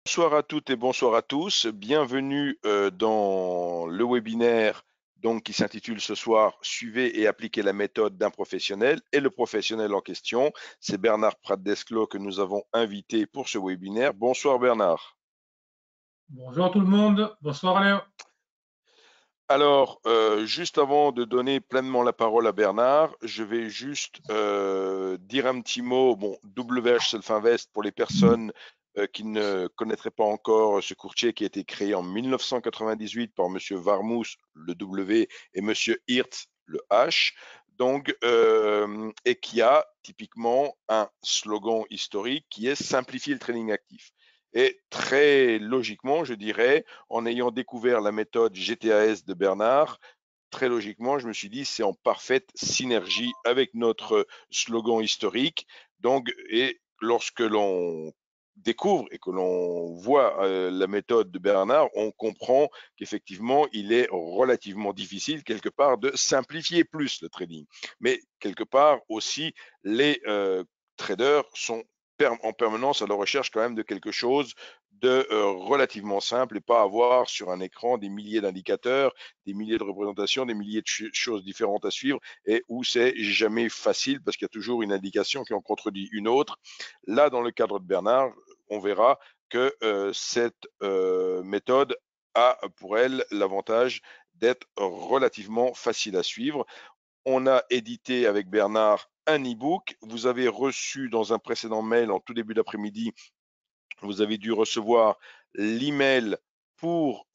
Bonsoir à toutes et bonsoir à tous. Bienvenue dans le webinaire qui s'intitule ce soir Suivez et appliquez la méthode d'un professionnel. Et le professionnel en question, c'est Bernard Prat-Desclos que nous avons invité pour ce webinaire. Bonsoir Bernard. Bonjour tout le monde, bonsoir Léo. Alors, juste avant de donner pleinement la parole à Bernard, je vais juste dire un petit mot. Bon, WH Self-Invest pour les personnes qui ne connaîtraient pas encore ce courtier qui a été créé en 1998 par Monsieur Varmousse, le W, et Monsieur Hirtz, le H. Et qui a typiquement un slogan historique qui est simplifier le trading actif. Et très logiquement, je dirais, en ayant découvert la méthode GTAS de Bernard, très logiquement, je me suis dit c'est en parfaite synergie avec notre slogan historique. Et lorsque l'on découvre et que l'on voit la méthode de Bernard, on comprend qu'effectivement, il est relativement difficile quelque part de simplifier plus le trading. Mais quelque part aussi, les traders sont en permanence à la recherche quand même de quelque chose de relativement simple et pas avoir sur un écran des milliers d'indicateurs, des milliers de représentations, des milliers de choses différentes à suivre et où c'est jamais facile parce qu'il y a toujours une indication qui en contredit une autre. Là, dans le cadre de Bernard, on verra que cette méthode a pour elle l'avantage d'être relativement facile à suivre. On a édité avec Bernard un e-book. Vous avez reçu dans un précédent mail en tout début d'après-midi, vous avez dû recevoir l'email pour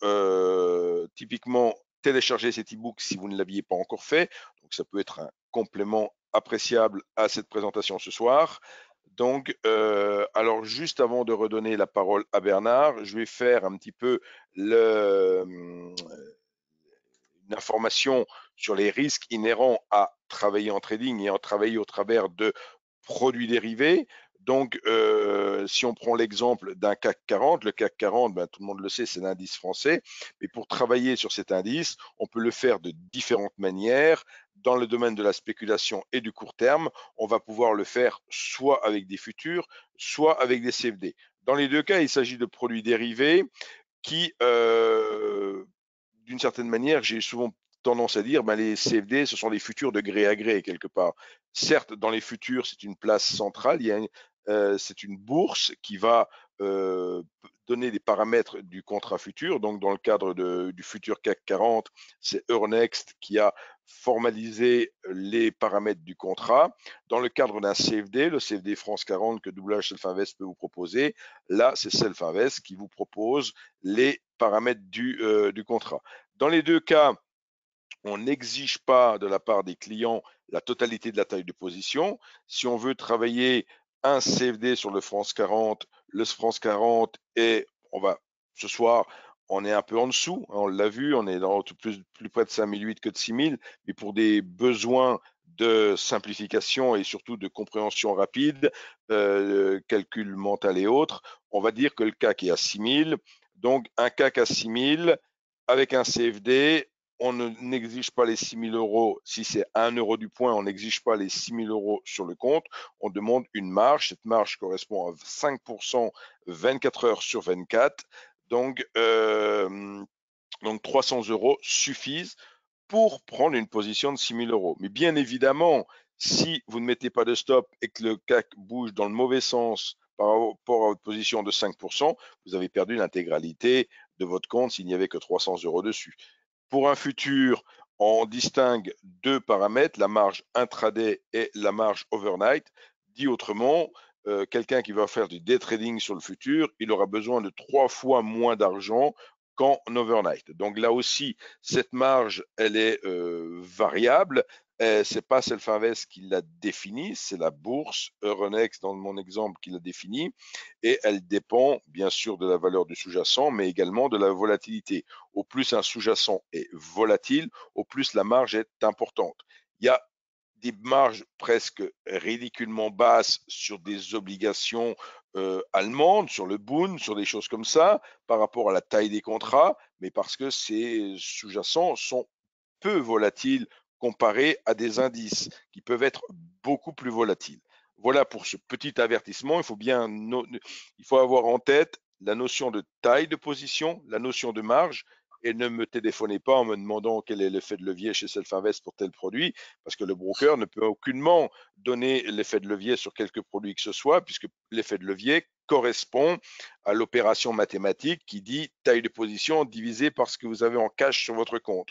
typiquement télécharger cet e-book si vous ne l'aviez pas encore fait. Donc ça peut être un complément appréciable à cette présentation ce soir. Alors juste avant de redonner la parole à Bernard, je vais faire un petit peu une information sur les risques inhérents à travailler en trading et à travailler au travers de produits dérivés. Si on prend l'exemple d'un CAC 40, le CAC 40, tout le monde le sait, c'est l'indice français. Mais pour travailler sur cet indice, on peut le faire de différentes manières. Dans le domaine de la spéculation et du court terme, on va pouvoir le faire soit avec des futurs, soit avec des CFD. Dans les deux cas, il s'agit de produits dérivés qui, d'une certaine manière, j'ai souvent tendance à dire, les CFD, ce sont les futurs de gré à gré, quelque part. Certes, dans les futurs, c'est une place centrale, c'est une bourse qui va donner des paramètres du contrat futur. Donc, dans le cadre du futur CAC 40, c'est Euronext qui a formalisé les paramètres du contrat. Dans le cadre d'un CFD, le CFD France 40 que WH Self-Invest peut vous proposer, là, c'est Self-Invest qui vous propose les paramètres du contrat. Dans les deux cas, on n'exige pas de la part des clients la totalité de la taille de position. Si on veut travailler un CFD sur le France 40, le France 40 et ce soir, on est un peu en dessous, on l'a vu, on est plus près de 5008 que de 6000, mais pour des besoins de simplification et surtout de compréhension rapide, calcul mental et autres, on va dire que le CAC est à 6000. Donc un CAC à 6000 avec un CFD, on n'exige pas les 6 000 euros. Si c'est 1 euro du point, on n'exige pas les 6 000 euros sur le compte. On demande une marge. Cette marge correspond à 5% 24 heures sur 24. Donc 300 euros suffisent pour prendre une position de 6 000 euros. Mais bien évidemment, si vous ne mettez pas de stop et que le CAC bouge dans le mauvais sens par rapport à votre position de 5%, vous avez perdu l'intégralité de votre compte s'il n'y avait que 300 euros dessus. Pour un futur, on distingue deux paramètres, la marge intraday et la marge overnight. Dit autrement, quelqu'un qui va faire du day trading sur le futur, il aura besoin de 3 fois moins d'argent qu'en overnight. Donc là aussi, cette marge, elle est variable. C'est pas Self-Invest qui l'a définie, c'est la bourse Euronext dans mon exemple qui l'a définie, et elle dépend bien sûr de la valeur du sous-jacent, mais également de la volatilité. Au plus un sous-jacent est volatile, au plus la marge est importante. Il y a des marges presque ridiculement basses sur des obligations allemandes, sur le Bund, sur des choses comme ça, par rapport à la taille des contrats, mais parce que ces sous-jacents sont peu volatiles comparés à des indices qui peuvent être beaucoup plus volatiles. Voilà pour ce petit avertissement. Il faut avoir en tête la notion de taille de position, la notion de marge, et ne me téléphonez pas en me demandant quel est l'effet de levier chez Self-Invest pour tel produit, parce que le broker ne peut aucunement donner l'effet de levier sur quelque produit que ce soit, puisque l'effet de levier correspond à l'opération mathématique qui dit taille de position divisée par ce que vous avez en cash sur votre compte.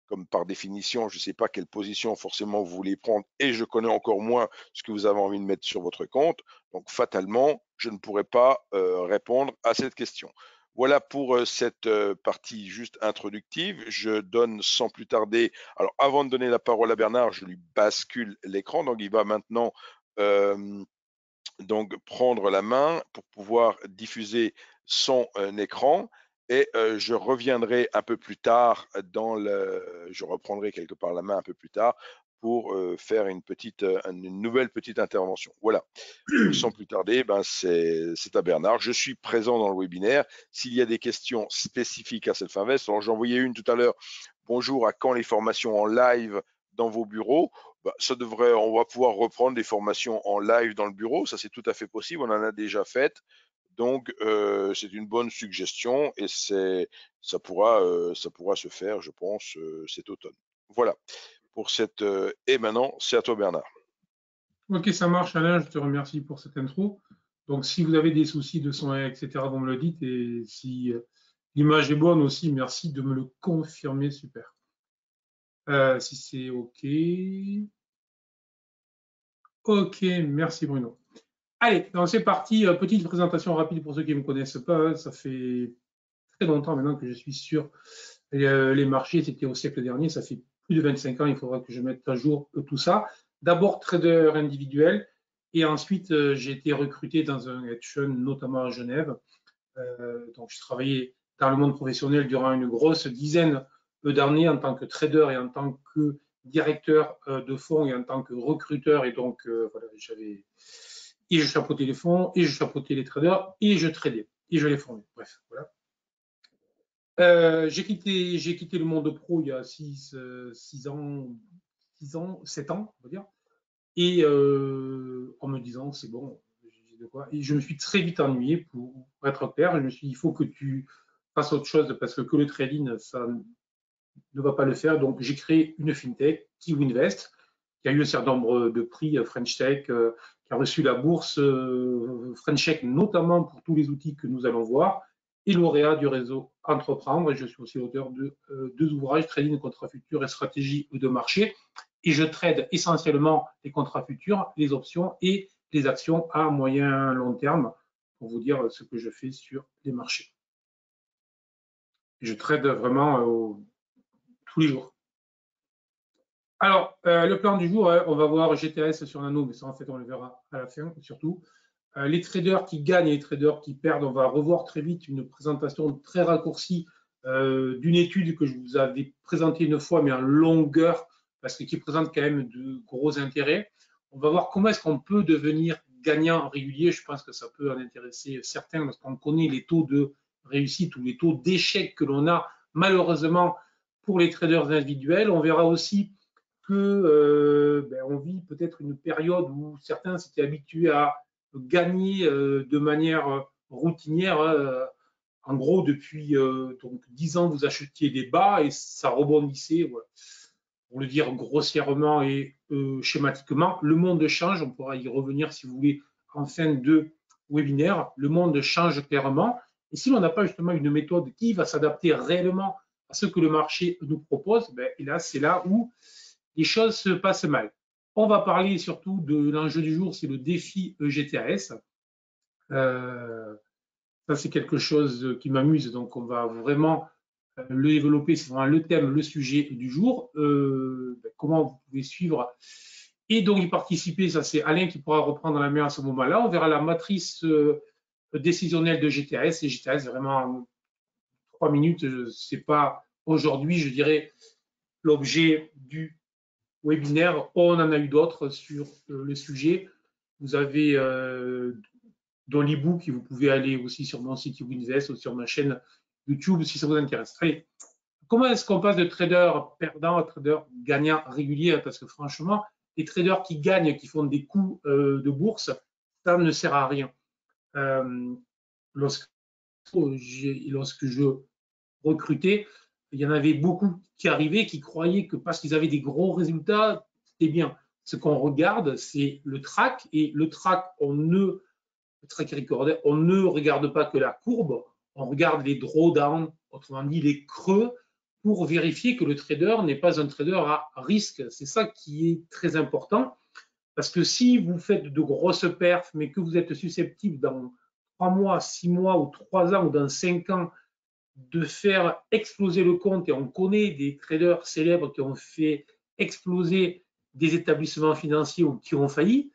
Comme par définition, je ne sais pas quelle position forcément vous voulez prendre et je connais encore moins ce que vous avez envie de mettre sur votre compte. Donc, fatalement, je ne pourrais pas répondre à cette question. Voilà pour cette partie juste introductive. Je donne sans plus tarder. Alors, avant de donner la parole à Bernard, je lui bascule l'écran. Donc, il va maintenant donc prendre la main pour pouvoir diffuser son écran. Et je reviendrai un peu plus tard je reprendrai quelque part la main un peu plus tard pour faire une nouvelle petite intervention. Voilà. Donc, sans plus tarder, c'est à Bernard. Je suis présent dans le webinaire. S'il y a des questions spécifiques à Self-Invest, alors j'en voyais une tout à l'heure. Bonjour, à quand les formations en live dans vos bureaux? On va pouvoir reprendre des formations en live dans le bureau. Ça, c'est tout à fait possible. On en a déjà fait. Donc, c'est une bonne suggestion et ça pourra se faire, je pense, cet automne. Voilà pour cette. Et maintenant, c'est à toi, Bernard. Ok, ça marche, Alain, je te remercie pour cette intro. Donc, si vous avez des soucis de son, etc., vous me le dites. Et si l'image est bonne aussi, merci de me le confirmer. Super. Si c'est OK. OK, merci Bruno. Allez, donc c'est parti. Petite présentation rapide pour ceux qui ne me connaissent pas. Ça fait très longtemps maintenant que je suis sur les marchés. C'était au siècle dernier. Ça fait plus de 25 ans. Il faudra que je mette à jour tout ça. D'abord trader individuel. Et ensuite, j'ai été recruté dans un hedge fund, notamment à Genève. Donc, j'ai travaillé dans le monde professionnel durant une grosse dizaine d'années en tant que trader et en tant que directeur de fonds et en tant que recruteur. Et donc, voilà, et je chapeautais les fonds, et je chapeautais les traders, et je tradais, et je les formais. Bref, voilà. J'ai quitté le monde pro il y a 6 ans, 7 ans, on va dire, et en me disant, c'est bon, j'ai de quoi. Et je me suis très vite ennuyé, pour être clair. Je me suis dit, il faut que tu fasses autre chose parce que le trading, ça ne va pas le faire. Donc, j'ai créé une fintech, KiwiInvest, qui a eu un certain nombre de prix French Tech, qui a reçu la bourse French Tech, notamment pour tous les outils que nous allons voir, et lauréat du réseau Entreprendre. Et je suis aussi auteur de 2 ouvrages, Trading, contrats futurs et stratégie de marché. Et je trade essentiellement les contrats futurs, les options et les actions à moyen long terme, pour vous dire ce que je fais sur les marchés. Et je trade vraiment tous les jours. Alors, le plan du jour, on va voir GTS sur Nano, mais ça, en fait, on le verra à la fin, surtout. Les traders qui gagnent et les traders qui perdent, on va revoir très vite une présentation très raccourcie d'une étude que je vous avais présentée une fois, mais en longueur, parce que qui présente quand même de gros intérêts. On va voir comment est-ce qu'on peut devenir gagnant régulier. Je pense que ça peut en intéresser certains, parce qu'on connaît les taux de réussite ou les taux d'échec que l'on a, malheureusement, pour les traders individuels. On verra aussi que on vit peut-être une période où certains s'étaient habitués à gagner de manière routinière. En gros, depuis donc 10 ans, vous achetiez des bas et ça rebondissait. Voilà. Pour le dire grossièrement et schématiquement, le monde change. On pourra y revenir si vous voulez en fin de webinaire. Le monde change clairement. Et si l'on n'a pas justement une méthode qui va s'adapter réellement à ce que le marché nous propose, et là, c'est là où les choses se passent mal. On va parler surtout de l'enjeu du jour, c'est le défi GTAS. Ça, c'est quelque chose qui m'amuse, donc on va vraiment le développer. C'est vraiment le thème, le sujet du jour. Comment vous pouvez suivre et donc y participer. Ça, c'est Alain qui pourra reprendre la main à ce moment-là. On verra la matrice décisionnelle de GTAS. Et GTAS, vraiment, 3 minutes, c'est pas aujourd'hui, je dirais, l'objet du webinaire. On en a eu d'autres sur le sujet. Vous avez dans l'e-book, vous pouvez aller aussi sur mon site KiwiInvest ou sur ma chaîne YouTube si ça vous intéresse. Allez, comment est-ce qu'on passe de trader perdant à trader gagnant régulier? Parce que franchement, les traders qui gagnent, qui font des coups de bourse, ça ne sert à rien. Lorsque lorsque je recrutais, il y en avait beaucoup qui arrivaient, qui croyaient que parce qu'ils avaient des gros résultats, c'était bien. Ce qu'on regarde, c'est le track, et le track, le track record, on ne regarde pas que la courbe, on regarde les drawdowns, autrement dit les creux, pour vérifier que le trader n'est pas un trader à risque. C'est ça qui est très important, parce que si vous faites de grosses perfs, mais que vous êtes susceptible dans 3 mois, 6 mois ou 3 ans ou dans 5 ans de faire exploser le compte, et on connaît des traders célèbres qui ont fait exploser des établissements financiers ou qui ont failli,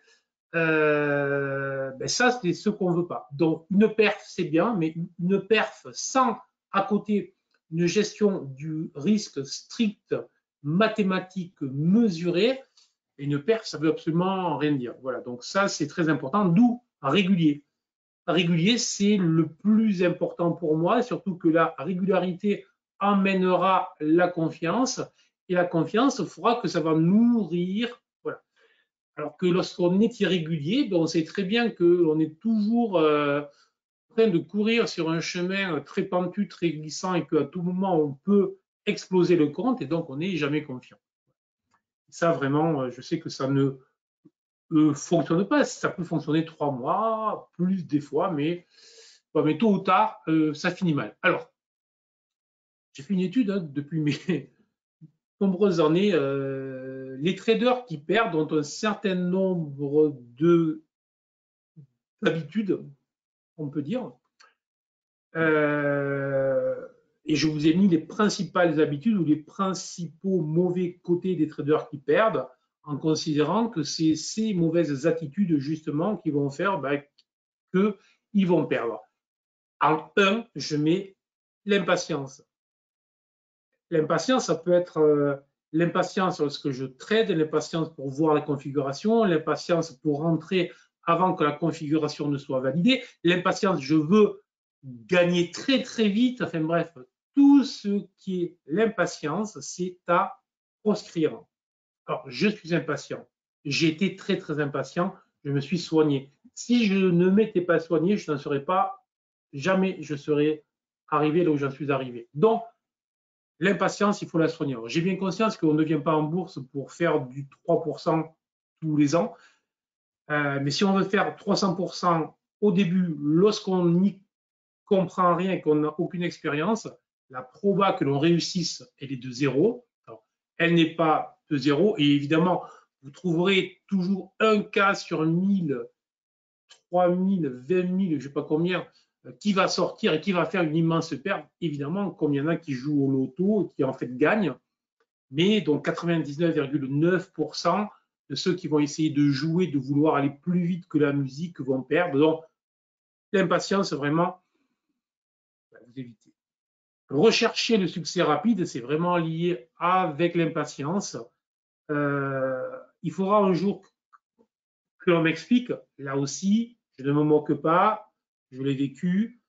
ben ça, c'est ce qu'on ne veut pas. Donc, une perf, c'est bien, mais une perf sans, à côté, une gestion du risque strict, mathématique, mesurée, et une perf, ça ne veut absolument rien dire. Voilà, donc ça, c'est très important, d'où régulier. Régulier, c'est le plus important pour moi, surtout que la régularité emmènera la confiance, et la confiance fera que ça va nourrir. Voilà. Alors que lorsqu'on est irrégulier, ben on sait très bien qu'on est toujours en train de courir sur un chemin très pentu, très glissant, et qu'à tout moment, on peut exploser le compte, et donc on n'est jamais confiant. Ça, vraiment, je sais que ça ne fonctionne pas. Ça peut fonctionner 3 mois, plus des fois, mais tôt ou tard, ça finit mal. Alors, j'ai fait une étude depuis mes nombreuses années. Les traders qui perdent ont un certain nombre d'habitudes, on peut dire. Et je vous ai mis les principales habitudes ou les principaux mauvais côtés des traders qui perdent, en considérant que c'est ces mauvaises attitudes justement qui vont faire qu'ils vont perdre. En un, je mets l'impatience. L'impatience, ça peut être l'impatience lorsque je trade, l'impatience pour voir la configuration, l'impatience pour rentrer avant que la configuration ne soit validée, l'impatience, je veux gagner très très vite, enfin bref, tout ce qui est l'impatience, c'est à proscrire. Alors, je suis impatient. J'ai été très très impatient, je me suis soigné. Si je ne m'étais pas soigné, je n'en serais pas, jamais je serais arrivé là où j'en suis arrivé. Donc, l'impatience, il faut la soigner. J'ai bien conscience qu'on ne vient pas en bourse pour faire du 3% tous les ans. Mais si on veut faire 300% au début, lorsqu'on n'y comprend rien et qu'on n'a aucune expérience, la proba que l'on réussisse, elle est de 0. Alors, elle n'est pas de 0. Et évidemment, vous trouverez toujours un cas sur 1000, 3000, 20 000, je ne sais pas combien, qui va sortir et qui va faire une immense perte. Évidemment, comme il y en a qui jouent au loto et qui en fait gagnent, mais donc 99,9% de ceux qui vont essayer de jouer, de vouloir aller plus vite que la musique vont perdre. Donc, l'impatience, vraiment, vous évitez. Rechercher le succès rapide, c'est vraiment lié avec l'impatience. Il faudra un jour que l'on m'explique. Là aussi, je ne me moque pas, je l'ai vécu.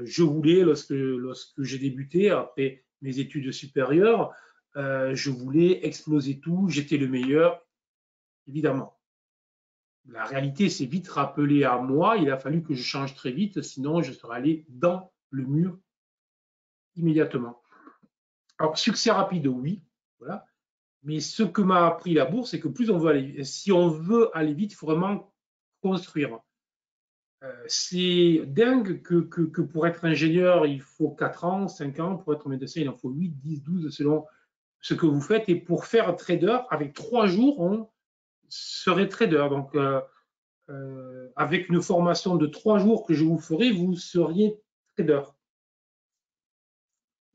Je voulais, lorsque j'ai débuté, après mes études supérieures, je voulais exploser tout, j'étais le meilleur, évidemment. La réalité s'est vite rappelée à moi, il a fallu que je change très vite, sinon je serais allé dans le mur immédiatement. Alors, succès rapide, oui, voilà. Mais ce que m'a appris la bourse, c'est que plus on veut aller, si on veut aller vite, il faut vraiment construire. C'est dingue que pour être ingénieur, il faut 4 ans, 5 ans. Pour être médecin, il en faut 8, 10, 12 selon ce que vous faites. Et pour faire trader, avec 3 jours, on serait trader. Donc, avec une formation de 3 jours que je vous ferai, vous seriez trader.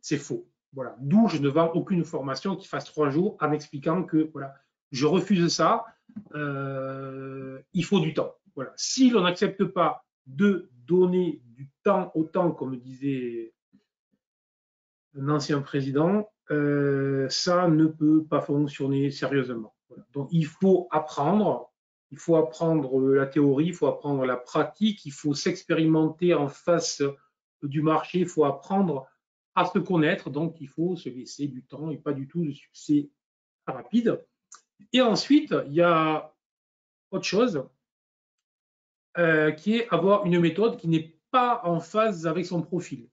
C'est faux. Voilà. D'où je ne vends aucune formation qui fasse 3 jours en expliquant que voilà, je refuse ça. Il faut du temps. Voilà. Si l'on n'accepte pas de donner du temps au temps, comme disait un ancien président, ça ne peut pas fonctionner sérieusement. Voilà. Donc il faut apprendre la théorie, il faut apprendre la pratique, il faut s'expérimenter en face du marché, il faut apprendre à se connaître, donc il faut se laisser du temps et pas du tout de succès rapide. Et ensuite, il y a autre chose qui est avoir une méthode qui n'est pas en phase avec son profil.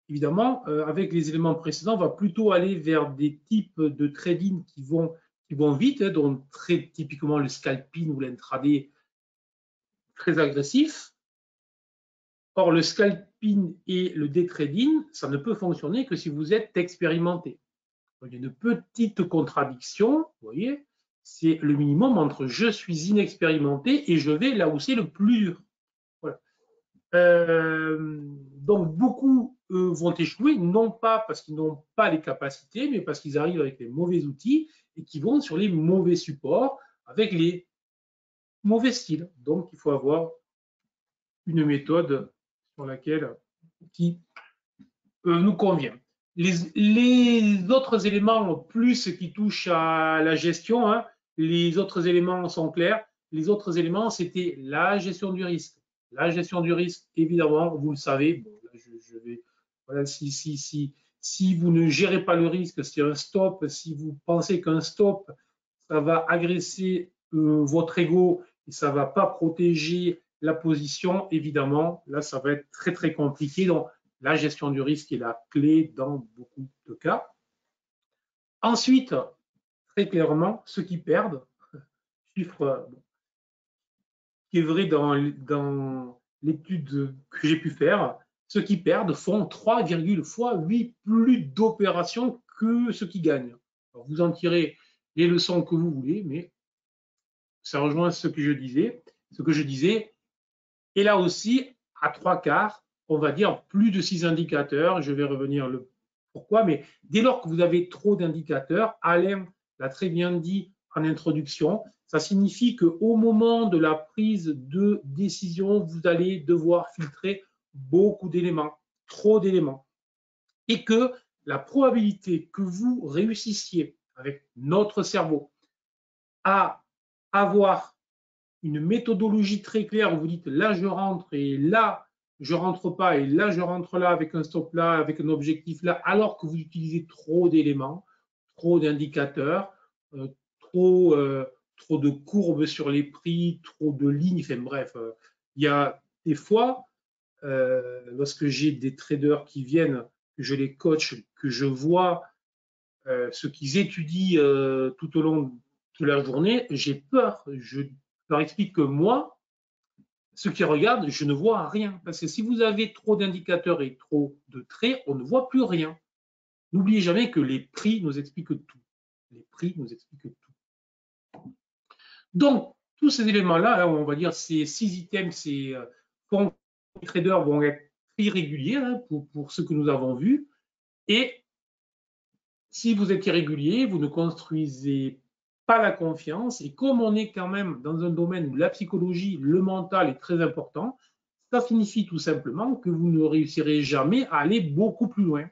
Évidemment, avec les éléments précédents, on va plutôt aller vers des types de trading qui vont vite, hein, dont très typiquement le scalping ou l'intraday très agressif. Or, le scalping et le day trading, ça ne peut fonctionner que si vous êtes expérimenté. Il y a une petite contradiction, vous voyez, c'est le minimum entre je suis inexpérimenté et je vais là où c'est le plus dur. Voilà. Donc, beaucoup vont échouer, non pas parce qu'ils n'ont pas les capacités, mais parce qu'ils arrivent avec les mauvais outils et qui vont sur les mauvais supports avec les mauvais styles. Donc, il faut avoir une méthode sur laquelle qui nous convient. Les autres éléments, plus qui touchent à la gestion, hein, les autres éléments sont clairs. Les autres éléments, c'était la gestion du risque. La gestion du risque, évidemment, vous le savez. Bon, là, je vais, voilà, si vous ne gérez pas le risque, si un stop, si vous pensez qu'un stop, ça va agresser votre ego et ça ne va pas protéger la position, évidemment, là, ça va être très, très compliqué. Donc, la gestion du risque est la clé dans beaucoup de cas. Ensuite, très clairement, ceux qui perdent, chiffre qui est vrai dans l'étude que j'ai pu faire, ceux qui perdent font 3,8 plus d'opérations que ceux qui gagnent. Alors, vous en tirez les leçons que vous voulez, mais ça rejoint ce que je disais. Et là aussi, à 3/4, on va dire plus de 6 indicateurs. Je vais revenir le pourquoi, mais dès lors que vous avez trop d'indicateurs, Alain l'a très bien dit en introduction, ça signifie qu'au moment de la prise de décision, vous allez devoir filtrer beaucoup d'éléments, trop d'éléments, et que la probabilité que vous réussissiez avec notre cerveau à avoir une méthodologie très claire où vous dites là je rentre et là je rentre pas et là je rentre là avec un stop là, avec un objectif là, alors que vous utilisez trop d'éléments, trop d'indicateurs, trop de courbes sur les prix, trop de lignes, enfin bref, il y a des fois, lorsque j'ai des traders qui viennent, que je les coach, que je vois ce qu'ils étudient tout au long de la journée, j'ai peur. Je leur explique que moi, ceux qui regardent, je ne vois rien. Parce que si vous avez trop d'indicateurs et trop de traits, on ne voit plus rien. N'oubliez jamais que les prix nous expliquent tout. Les prix nous expliquent tout. Donc, tous ces éléments-là, hein, on va dire ces 6 items, ces fonds les traders vont être irréguliers hein, pour ce que nous avons vu. Et si vous êtes irrégulier, vous ne construisez pas la confiance. Et comme on est quand même dans un domaine où la psychologie, le mental est très important, ça signifie tout simplement que vous ne réussirez jamais à aller beaucoup plus loin.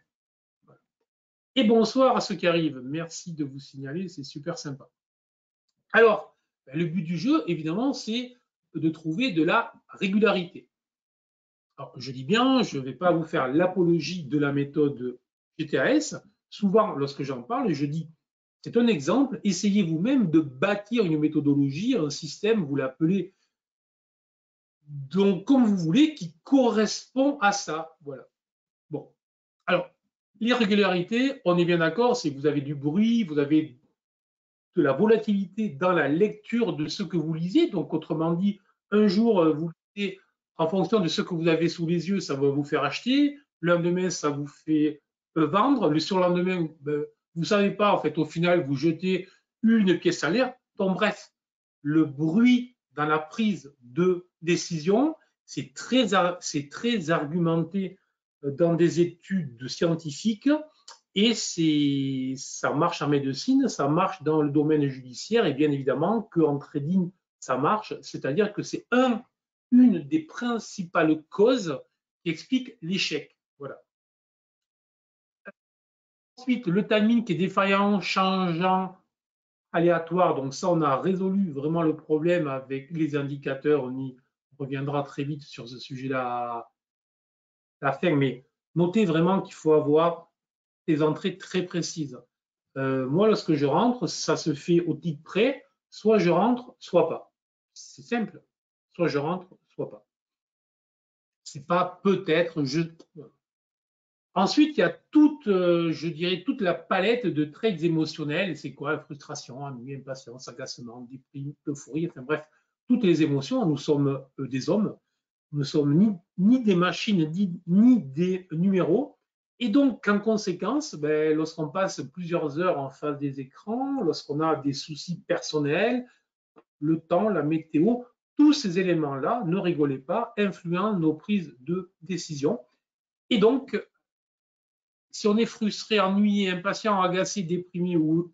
Et bonsoir à ceux qui arrivent. Merci de vous signaler, c'est super sympa. Alors, le but du jeu, évidemment, c'est de trouver de la régularité. Alors, je dis bien, je ne vais pas vous faire l'apologie de la méthode GTAS. Souvent, lorsque j'en parle, je dis, c'est un exemple, essayez vous-même de bâtir une méthodologie, un système, vous l'appelez donc comme vous voulez, qui correspond à ça. Voilà. Bon. Alors, l'irrégularité, on est bien d'accord, c'est que vous avez du bruit, vous avez de la volatilité dans la lecture de ce que vous lisez. Donc, autrement dit, un jour, vous lisez en fonction de ce que vous avez sous les yeux, ça va vous faire acheter. Le lendemain, ça vous fait vendre. Le surlendemain, vous ne savez pas, en fait, au final, vous jetez une pièce à l'air. Donc, bref, le bruit dans la prise de décision, c'est très argumenté dans des études scientifiques et ça marche en médecine, ça marche dans le domaine judiciaire et bien évidemment qu'en trading, ça marche, c'est-à-dire que c'est une des principales causes qui explique l'échec. Voilà. Ensuite, le timing qui est défaillant, changeant, aléatoire. Donc ça, on a résolu vraiment le problème avec les indicateurs. On reviendra très vite sur ce sujet-là à la fin. Mais notez vraiment qu'il faut avoir des entrées très précises. Moi, lorsque je rentre, ça se fait au titre près. Soit je rentre, soit pas. C'est simple. Soit je rentre, soit pas. C'est pas peut-être. Ensuite, il y a toute, je dirais, toute la palette de traits émotionnels. C'est quoi? Frustration, ennui, impatience, agacement, déprime, euphorie, enfin bref, toutes les émotions. Nous sommes des hommes. Nous ne sommes ni des machines, ni des numéros. Et donc, en conséquence, ben, lorsqu'on passe plusieurs heures en face des écrans, lorsqu'on a des soucis personnels, le temps, la météo, tous ces éléments-là, ne rigolez pas, influencent nos prises de décision. Et donc, si on est frustré, ennuyé, impatient, agacé, déprimé ou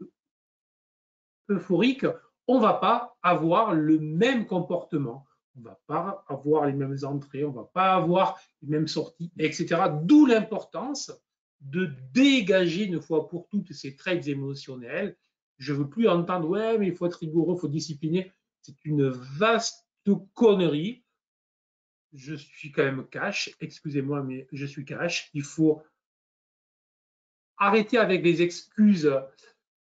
euphorique, on ne va pas avoir le même comportement. On ne va pas avoir les mêmes entrées, on ne va pas avoir les mêmes sorties, etc. D'où l'importance de dégager une fois pour toutes ces traits émotionnels. Je ne veux plus entendre, ouais, mais il faut être rigoureux, il faut discipliner. C'est une vaste connerie. Je suis quand même cash, excusez-moi, mais je suis cash. Il faut arrêter avec les excuses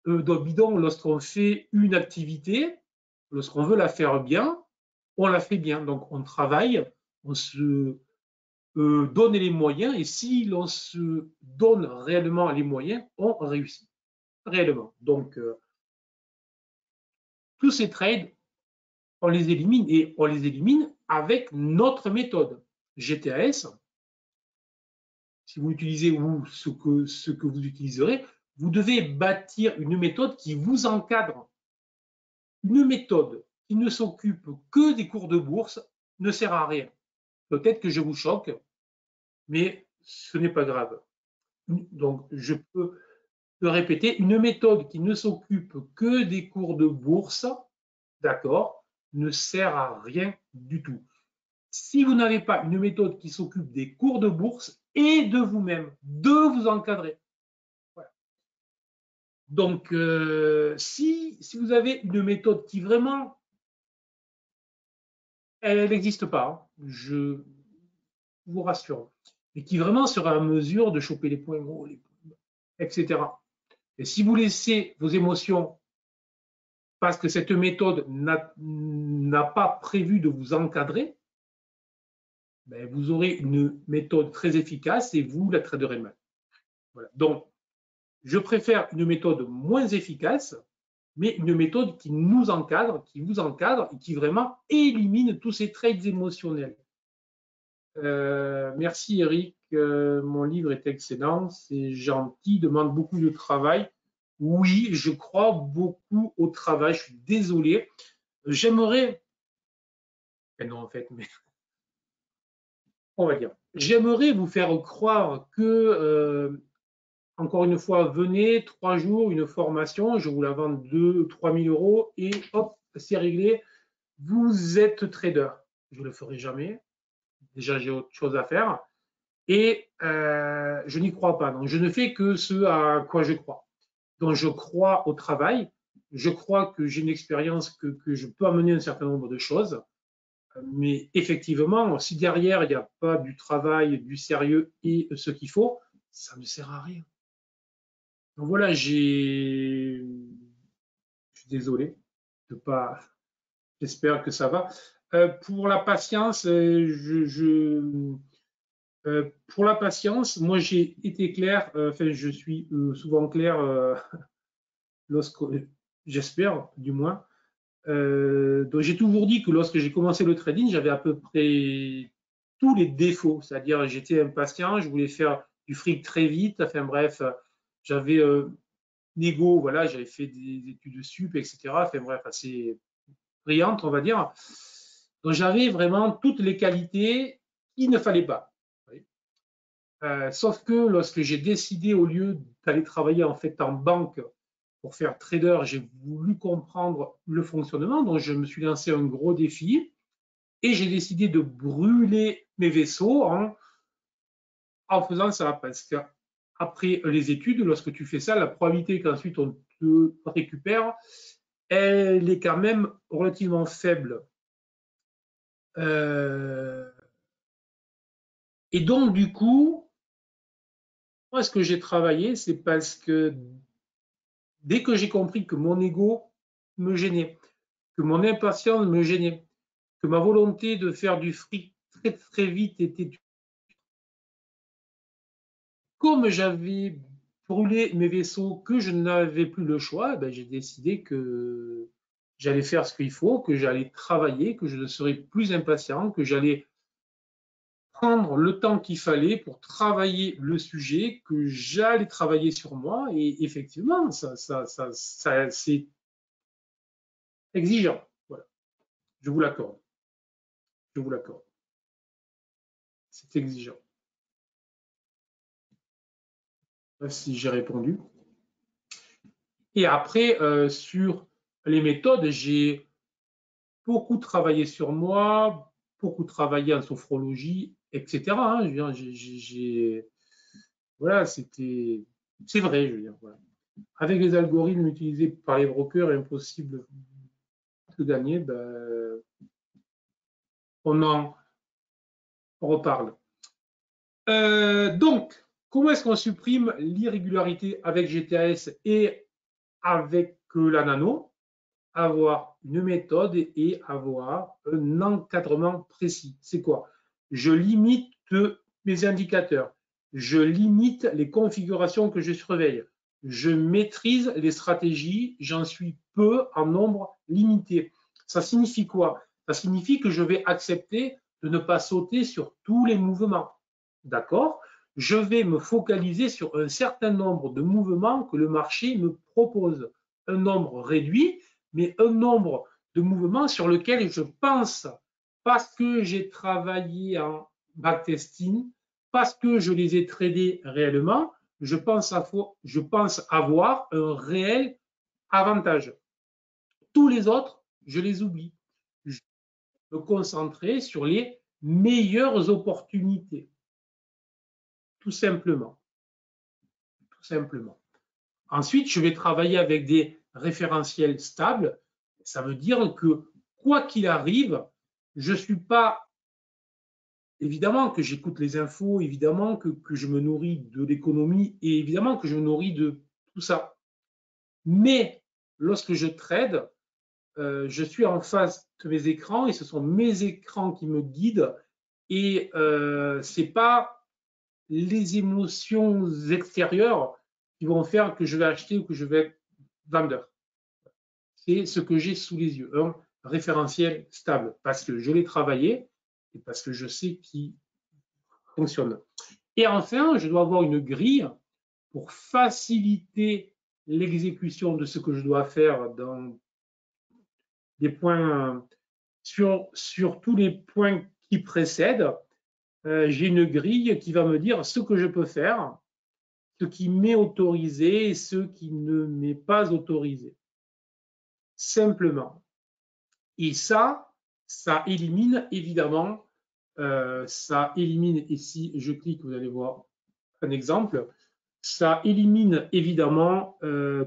de bidon lorsqu'on fait une activité, lorsqu'on veut la faire bien, on la fait bien. Donc on travaille, on se donne les moyens et si l'on se donne réellement les moyens, on réussit réellement. Donc tous ces trades, on les élimine et on les élimine avec notre méthode. GTAS, si vous utilisez ou ce que vous utiliserez, vous devez bâtir une méthode qui vous encadre. Une méthode qui ne s'occupe que des cours de bourse ne sert à rien. Peut-être que je vous choque, mais ce n'est pas grave. Donc, je peux le répéter, une méthode qui ne s'occupe que des cours de bourse, d'accord, ne sert à rien du tout. Si vous n'avez pas une méthode qui s'occupe des cours de bourse et de vous-même, de vous encadrer. Voilà. Donc, si vous avez une méthode qui vraiment, elle n'existe pas, hein, je vous rassure, et qui vraiment sera en mesure de choper les points hauts, etc. Et si vous laissez vos émotions, parce que cette méthode n'a pas prévu de vous encadrer, ben vous aurez une méthode très efficace et vous la traderez mal. Voilà. Donc, je préfère une méthode moins efficace, mais une méthode qui nous encadre, qui vous encadre et qui vraiment élimine tous ces traits émotionnels. Merci Eric, mon livre est excellent, c'est gentil, demande beaucoup de travail. Oui, je crois beaucoup au travail, je suis désolé. J'aimerais, non en fait, mais on va dire, j'aimerais vous faire croire que, encore une fois, venez, 3 jours, une formation, je vous la vends 2 000 à 3 000 € et hop, c'est réglé, vous êtes trader. Je ne le ferai jamais, déjà j'ai autre chose à faire. Et je n'y crois pas. Donc, je ne fais que ce à quoi je crois. Donc, je crois au travail. Je crois que j'ai une expérience que je peux amener un certain nombre de choses. Mais effectivement, si derrière, il n'y a pas du travail, du sérieux et ce qu'il faut, ça ne sert à rien. Donc voilà, je suis désolé de pas. J'espère que ça va. Pour la patience, pour la patience, moi j'ai été clair, enfin je suis souvent clair lorsque, j'espère du moins. Donc j'ai toujours dit que lorsque j'ai commencé le trading, j'avais à peu près tous les défauts, c'est-à-dire j'étais impatient, je voulais faire du fric très vite, enfin bref, j'avais négo, voilà, j'avais fait des études sup, etc. Enfin bref, assez brillantes, on va dire. Donc j'avais vraiment toutes les qualités qu'il ne fallait pas. Sauf que lorsque j'ai décidé, au lieu d'aller travailler en fait en banque pour faire trader, j'ai voulu comprendre le fonctionnement. Donc, je me suis lancé un gros défi et j'ai décidé de brûler mes vaisseaux en faisant ça. Parce qu'après les études, lorsque tu fais ça, la probabilité qu'ensuite on te récupère, elle est quand même relativement faible. Et donc, du coup, moi, ce que j'ai travaillé, c'est parce que dès que j'ai compris que mon ego me gênait, que mon impatience me gênait, que ma volonté de faire du fric très vite été. Comme j'avais brûlé mes vaisseaux, que je n'avais plus le choix, ben, j'ai décidé que j'allais faire ce qu'il faut, que j'allais travailler, que je ne serais plus impatient, que j'allais prendre le temps qu'il fallait pour travailler le sujet, que j'allais travailler sur moi. Et effectivement, c'est exigeant. Voilà, je vous l'accorde. Je vous l'accorde. C'est exigeant. Si j'ai répondu. Et après, sur les méthodes, j'ai beaucoup travaillé sur moi, beaucoup travaillé en sophrologie, etc. Hein, voilà, c'est vrai, je veux dire. Voilà. Avec les algorithmes utilisés par les brokers, impossible de gagner. Ben, on en reparle. Donc, comment est-ce qu'on supprime l'irrégularité avec GTS et avec la nano? Avoir une méthode et avoir un encadrement précis. C'est quoi? Je limite mes indicateurs. Je limite les configurations que je surveille. Je maîtrise les stratégies. J'en suis peu en nombre limité. Ça signifie quoi? Ça signifie que je vais accepter de ne pas sauter sur tous les mouvements. D'accord? Je vais me focaliser sur un certain nombre de mouvements que le marché me propose. Un nombre réduit, mais un nombre de mouvements sur lesquels je pense, parce que j'ai travaillé en backtesting, parce que je les ai tradés réellement, je pense avoir un réel avantage. Tous les autres, je les oublie. Je vais me concentrer sur les meilleures opportunités. Tout simplement. Tout simplement. Ensuite, je vais travailler avec des référentiels stables. Ça veut dire que quoi qu'il arrive, je ne suis pas, évidemment que j'écoute les infos, évidemment que je me nourris de l'économie et évidemment que je me nourris de tout ça. Mais lorsque je trade, je suis en face de mes écrans et ce sont mes écrans qui me guident et ce n'est pas les émotions extérieures qui vont faire que je vais acheter ou que je vais être vendeur. C'est ce que j'ai sous les yeux, un référentiel stable, parce que je l'ai travaillé et parce que je sais qu'il fonctionne. Et enfin, je dois avoir une grille pour faciliter l'exécution de ce que je dois faire dans des points, sur tous les points qui précèdent. J'ai une grille qui va me dire ce que je peux faire, ce qui m'est autorisé et ce qui ne m'est pas autorisé. Simplement. Et ça élimine évidemment, et si je clique, vous allez voir un exemple, ça élimine évidemment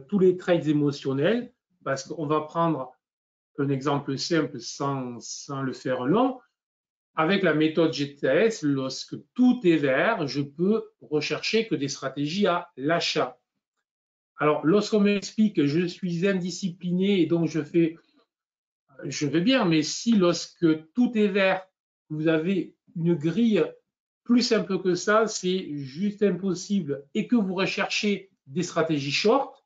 tous les traits émotionnels, parce qu'on va prendre un exemple simple sans le faire long. Avec la méthode GTS, lorsque tout est vert, je peux rechercher que des stratégies à l'achat. Alors, lorsqu'on m'explique que je suis indiscipliné et donc je veux bien, mais si lorsque tout est vert, vous avez une grille plus simple que ça, c'est juste impossible, et que vous recherchez des stratégies short,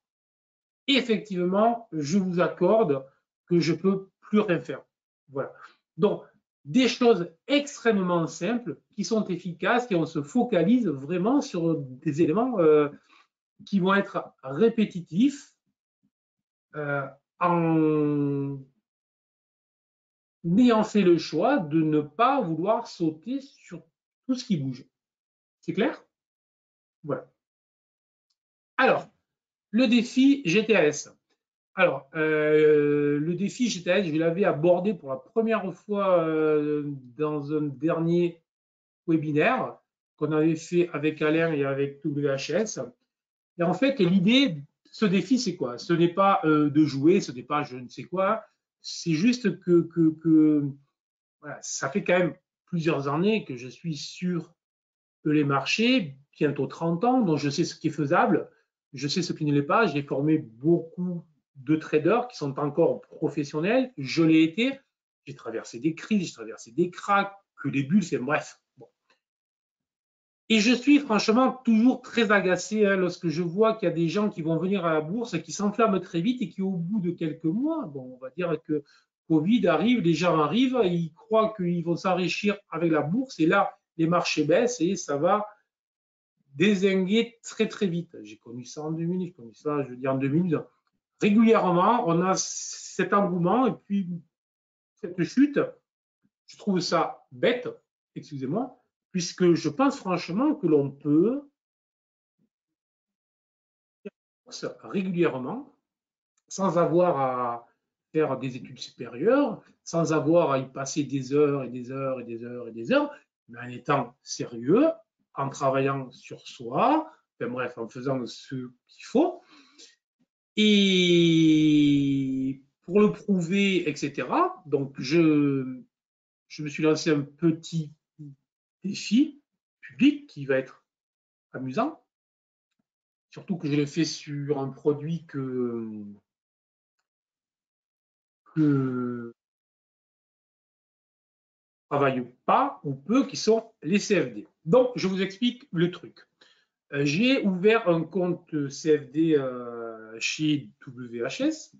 effectivement, je vous accorde que je ne peux plus rien faire. Voilà. Donc, des choses extrêmement simples qui sont efficaces et on se focalise vraiment sur des éléments qui vont être répétitifs en ayant fait le choix de ne pas vouloir sauter sur tout ce qui bouge. C'est clair? Voilà. Alors, le défi GTS. Alors, le défi GTS, je l'avais abordé pour la première fois dans un dernier webinaire qu'on avait fait avec Alain et avec WHS. Et en fait, l'idée, ce défi, c'est quoi? Ce n'est pas de jouer, ce n'est pas je ne sais quoi. C'est juste que voilà, ça fait quand même plusieurs années que je suis sur les marchés, bientôt 30 ans, donc je sais ce qui est faisable, je sais ce qui ne l'est pas. J'ai formé beaucoup de traders qui sont encore professionnels, je l'ai été, j'ai traversé des crises, j'ai traversé des cracks, que les bulles, c'est bref. Bon. Et je suis franchement toujours très agacé lorsque je vois qu'il y a des gens qui vont venir à la bourse et qui s'enflamment très vite et qui, au bout de quelques mois, bon, on va dire que Covid arrive, les gens arrivent, ils croient qu'ils vont s'enrichir avec la bourse et là, les marchés baissent et ça va dézinguer très très vite. J'ai connu ça en 2000, j'ai connu ça, je veux dire en 2000. Régulièrement, on a cet engouement et puis cette chute. Je trouve ça bête, excusez-moi, puisque je pense franchement que l'on peut régulièrement sans avoir à faire des études supérieures, sans avoir à y passer des heures et des heures et des heures et des heures, mais en étant sérieux, en travaillant sur soi, enfin bref, en faisant ce qu'il faut. Et pour le prouver, etc., donc je me suis lancé un petit défi public qui va être amusant, surtout que je l'ai fait sur un produit que travaillent pas ou peu, qui sont les CFD. Donc, je vous explique le truc. J'ai ouvert un compte CFD chez WHS.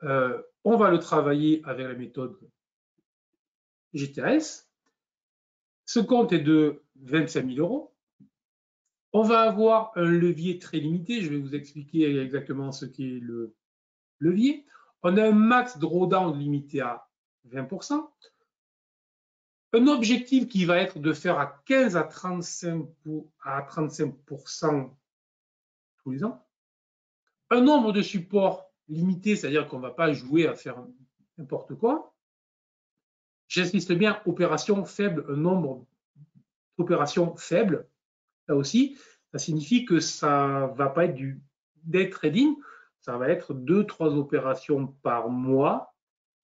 On va le travailler avec la méthode GTS. Ce compte est de 25 000 euros. On va avoir un levier très limité. Je vais vous expliquer exactement ce qu'est le levier. On a un max drawdown limité à 20%. Un objectif qui va être de faire à 15 à 35% tous les ans. Un nombre de supports limité, c'est-à-dire qu'on ne va pas jouer à faire n'importe quoi. J'insiste bien, opération faible, un nombre d'opérations faibles. Là aussi, ça signifie que ça ne va pas être du day trading, ça va être 2-3 opérations par mois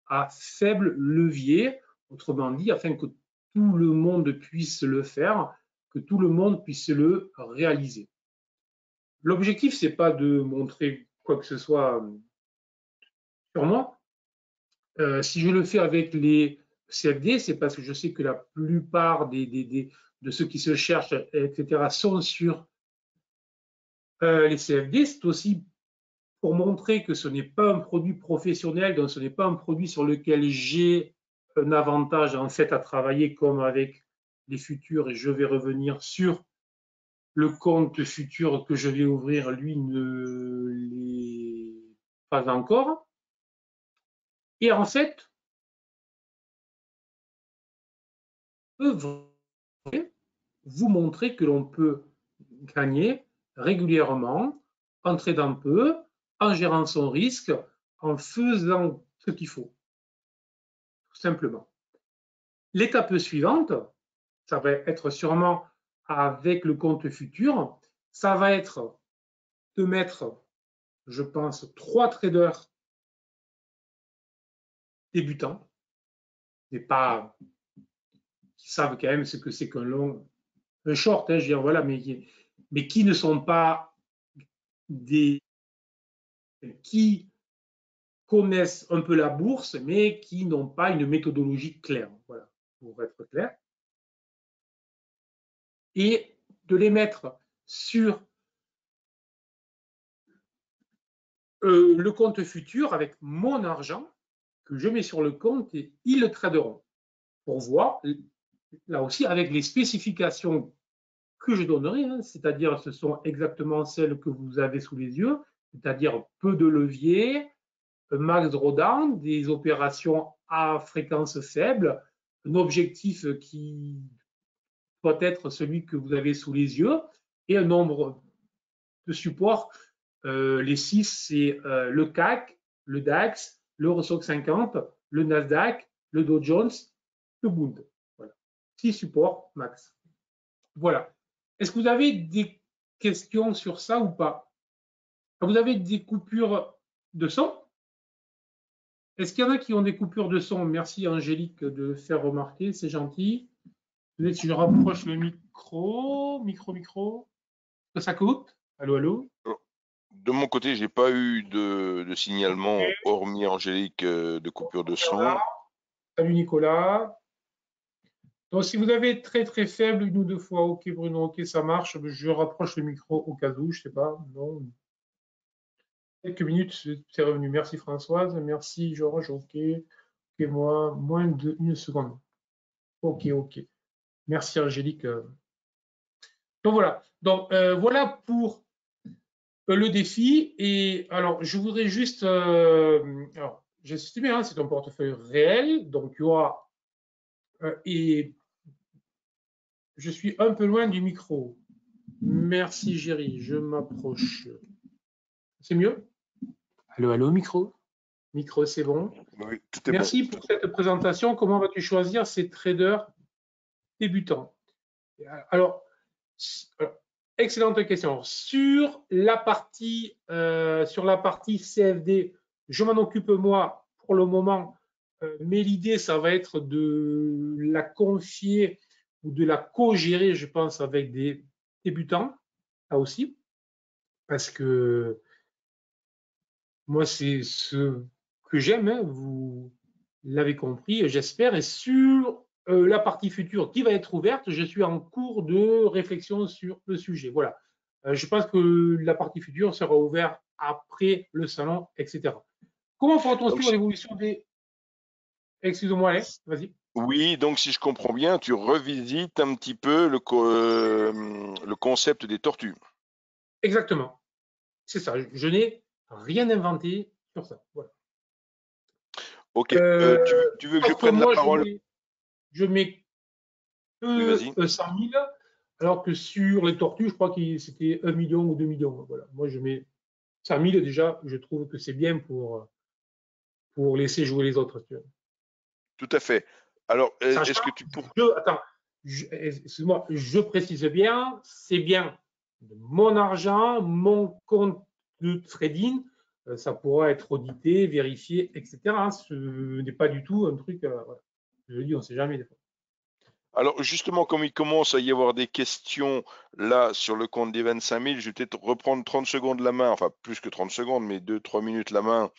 à faible levier, autrement dit, afin que tout le monde puisse le faire, que tout le monde puisse le réaliser. L'objectif, ce n'est pas de montrer quoi que ce soit sur moi. Si je le fais avec les CFD, c'est parce que je sais que la plupart de ceux qui se cherchent, etc., sont sur les CFD. C'est aussi pour montrer que ce n'est pas un produit professionnel, donc ce n'est pas un produit sur lequel j'ai un avantage en fait à travailler comme avec les futurs, et je vais revenir sur le compte futur que je vais ouvrir, lui ne l'est pas encore. Et en fait, vous montrer que l'on peut gagner régulièrement en tradant peu, en gérant son risque, en faisant ce qu'il faut, tout simplement. L'étape suivante, ça va être sûrement avec le compte futur, ça va être de mettre, je pense, 3 traders débutants, mais pas qui savent quand même ce que c'est qu'un long, un short, je veux dire, voilà, mais qui ne sont pas des qui connaissent un peu la bourse, mais qui n'ont pas une méthodologie claire. Voilà, pour être clair. Et de les mettre sur le compte futur avec mon argent que je mets sur le compte et ils le traderont pour voir, là aussi, avec les spécifications que je donnerai, hein, c'est-à-dire ce sont exactement celles que vous avez sous les yeux, c'est-à-dire peu de levier, max drawdown, des opérations à fréquence faible, un objectif qui doit être celui que vous avez sous les yeux et un nombre de supports. Les 6, c'est le CAC, le DAX, l'Eurostoxx 50, le Nasdaq, le Dow Jones, le Bund. Voilà. 6 supports max. Voilà. Est-ce que vous avez des questions sur ça ou pas? Vous avez des coupures de son? Est-ce qu'il y en a qui ont des coupures de son? Merci Angélique de faire remarquer, c'est gentil. Peut-être si je rapproche le micro. Ça coupe? Allô, allô? De mon côté, j'ai pas eu de signalement, hormis Angélique, de coupure de son. Salut Nicolas. Donc, si vous avez très très faible, une ou deux fois, ok Bruno, ok, ça marche, je rapproche le micro au cas où, je sais pas, non. Quelques minutes, c'est revenu. Merci Françoise, merci Georges, ok. Ok, moi, moins d'une seconde. Ok, ok. Merci Angélique. Donc voilà. Donc voilà pour le défi. Et alors, je voudrais juste. Alors, j'insiste bien, c'est un portefeuille réel. Donc, il y aura. Et je suis un peu loin du micro. Merci, Géry. Je m'approche. C'est mieux? Allô, allô, micro? Micro, c'est bon. Oui, tout est bon. Merci pour cette présentation. Comment vas-tu choisir ces traders débutants? Alors, excellente question. Sur la partie CFD, je m'en occupe moi pour le moment, mais l'idée, ça va être de la confier ou de la co-gérer, je pense, avec des débutants, là aussi, parce que moi, c'est ce que j'aime, hein, vous l'avez compris, j'espère. Et sur la partie future qui va être ouverte, je suis en cours de réflexion sur le sujet. Voilà. Je pense que la partie future sera ouverte après le salon, etc. Comment fera-t-on Donc, suivre l'évolution des... Excusez-moi, Alain, vas-y. oui, donc si je comprends bien, tu revisites un petit peu le concept des tortues. Exactement. C'est ça. Je n'ai rien inventé sur ça. Voilà. Ok, tu veux que je Sauf que prenne la moi, parole? je mets Oui, que vas-y. 100 000, alors que sur les tortues, je crois que c'était 1 million ou 2 millions. Voilà. Moi, je mets 100 000 déjà, je trouve que c'est bien pour laisser jouer les autres. Tout à fait. Alors, est-ce Sachant, que tu pourrais... attends, excuse-moi, je précise bien, c'est bien de mon argent, mon compte de trading, ça pourra être audité, vérifié, etc. Ce n'est pas du tout un truc, voilà. Je dis, on ne sait jamais des fois. Alors, justement, comme il commence à y avoir des questions là sur le compte des 25 000, je vais peut-être reprendre 30 secondes la main, enfin plus que 30 secondes, mais 2-3 minutes la main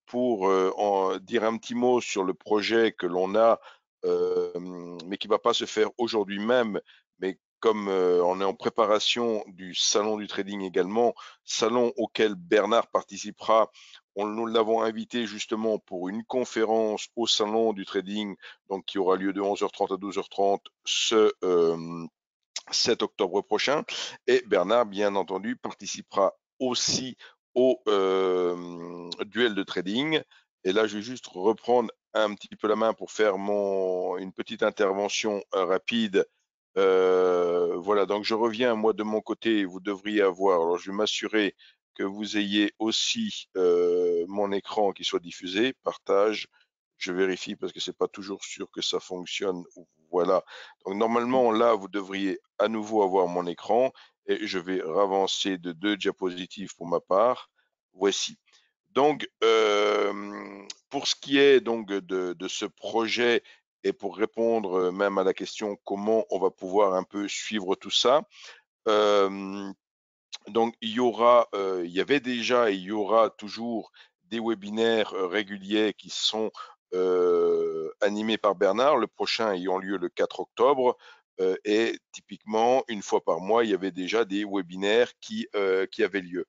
pour en dire un petit mot sur le projet que l'on a, mais qui ne va pas se faire aujourd'hui même, mais comme on est en préparation du salon du trading également, salon auquel Bernard participera, nous l'avons invité justement pour une conférence au salon du trading, donc qui aura lieu de 11h30 à 12h30 ce 7 octobre prochain. Et Bernard, bien entendu, participera aussi au duel de trading. Et là, je vais juste reprendre un petit peu la main pour faire une petite intervention rapide. Voilà, donc je reviens, moi, de mon côté, vous devriez avoir, alors je vais m'assurer que vous ayez aussi mon écran qui soit diffusé, partage, je vérifie parce que c'est pas toujours sûr que ça fonctionne. Voilà, donc normalement, là, vous devriez à nouveau avoir mon écran et je vais ravancer de 2 diapositives pour ma part. Voici. Donc, pour ce qui est donc de ce projet et pour répondre même à la question comment on va pouvoir un peu suivre tout ça, donc il y avait déjà et il y aura toujours des webinaires réguliers qui sont animés par Bernard, le prochain ayant lieu le 4 octobre. Et typiquement, une fois par mois, il y avait déjà des webinaires qui avaient lieu.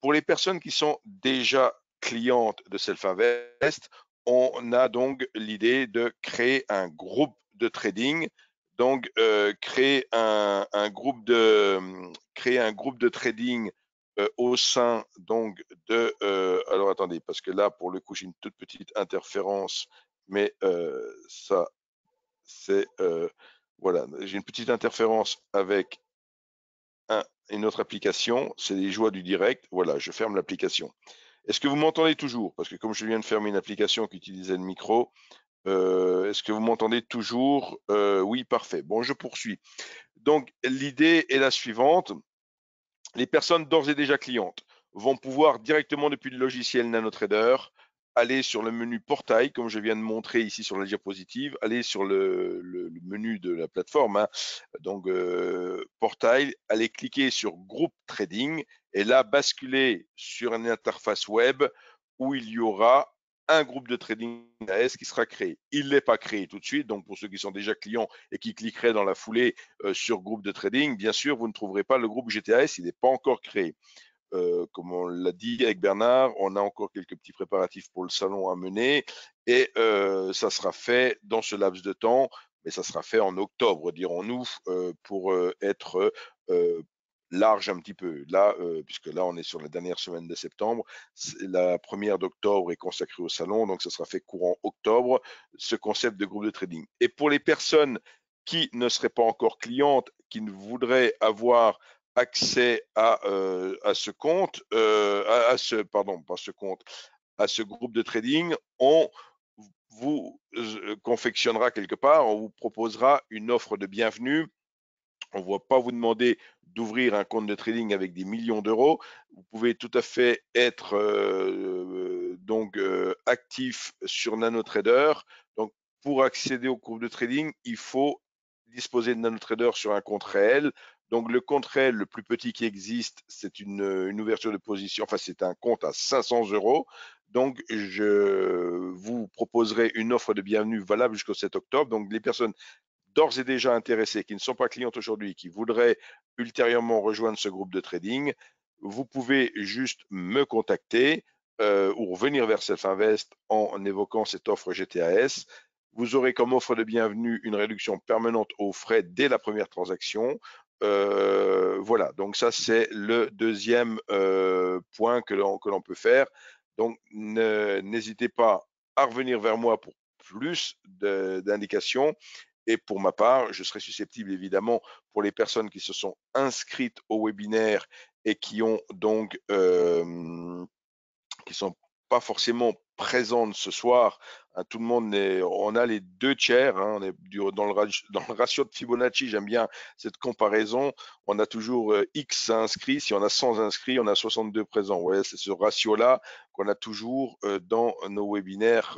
Pour les personnes qui sont déjà clientes de Self-Invest, on a donc l'idée de créer un groupe de trading. Donc, créer un groupe de trading au sein donc de. Alors attendez, parce que là, pour le coup, j'ai une toute petite interférence, mais ça, c'est voilà, j'ai une petite interférence avec une autre application, c'est les joies du direct. Voilà, je ferme l'application. Est-ce que vous m'entendez toujours? Parce que comme je viens de fermer une application qui utilisait le micro, est-ce que vous m'entendez toujours? Oui, parfait. Bon, je poursuis. Donc, l'idée est la suivante. Les personnes d'ores et déjà clientes vont pouvoir directement depuis le logiciel NanoTrader aller sur le menu portail, comme je viens de montrer ici sur la diapositive, aller sur le menu de la plateforme, hein, donc portail, aller cliquer sur groupe trading et là basculer sur une interface web où il y aura un groupe de trading GTAS qui sera créé. Il n'est pas créé tout de suite, donc pour ceux qui sont déjà clients et qui cliqueraient dans la foulée sur groupe de trading, bien sûr, vous ne trouverez pas le groupe GTAS, il n'est pas encore créé. Comme on l'a dit avec Bernard, on a encore quelques petits préparatifs pour le salon à mener et ça sera fait dans ce laps de temps, mais ça sera fait en octobre, dirons-nous, pour être large un petit peu. Là, puisque là, on est sur la dernière semaine de septembre, la première d'octobre est consacrée au salon, donc ça sera fait courant octobre, ce concept de groupe de trading. Et pour les personnes qui ne seraient pas encore clientes, qui ne voudraient avoir accès à ce compte, à ce, pardon, pas ce compte, à ce groupe de trading, on vous confectionnera quelque part, on vous proposera une offre de bienvenue. On ne va pas vous demander d'ouvrir un compte de trading avec des millions d'euros. Vous pouvez tout à fait être actif sur NanoTrader. Donc, pour accéder au groupe de trading, il faut disposer de NanoTrader sur un compte réel. Donc, le compte réel le plus petit qui existe, c'est une ouverture de position. Enfin, c'est un compte à 500 euros. Donc, je vous proposerai une offre de bienvenue valable jusqu'au 7 octobre. Donc, les personnes d'ores et déjà intéressés, qui ne sont pas clientes aujourd'hui, qui voudraient ultérieurement rejoindre ce groupe de trading, vous pouvez juste me contacter ou revenir vers Self-Invest en évoquant cette offre GTAS. Vous aurez comme offre de bienvenue une réduction permanente aux frais dès la première transaction. Voilà, donc ça c'est le deuxième point que l'on peut faire. Donc n'hésitez pas à revenir vers moi pour plus d'indications. Et pour ma part, je serai susceptible évidemment pour les personnes qui se sont inscrites au webinaire et qui ont donc qui sont pas forcément présentes ce soir. Hein, tout le monde on a les deux tiers. Hein, on est dans le ratio de Fibonacci. J'aime bien cette comparaison. On a toujours X inscrits. Si on a 100 inscrits, on a 62 présents. Ouais, c'est ce ratio-là qu'on a toujours dans nos webinaires.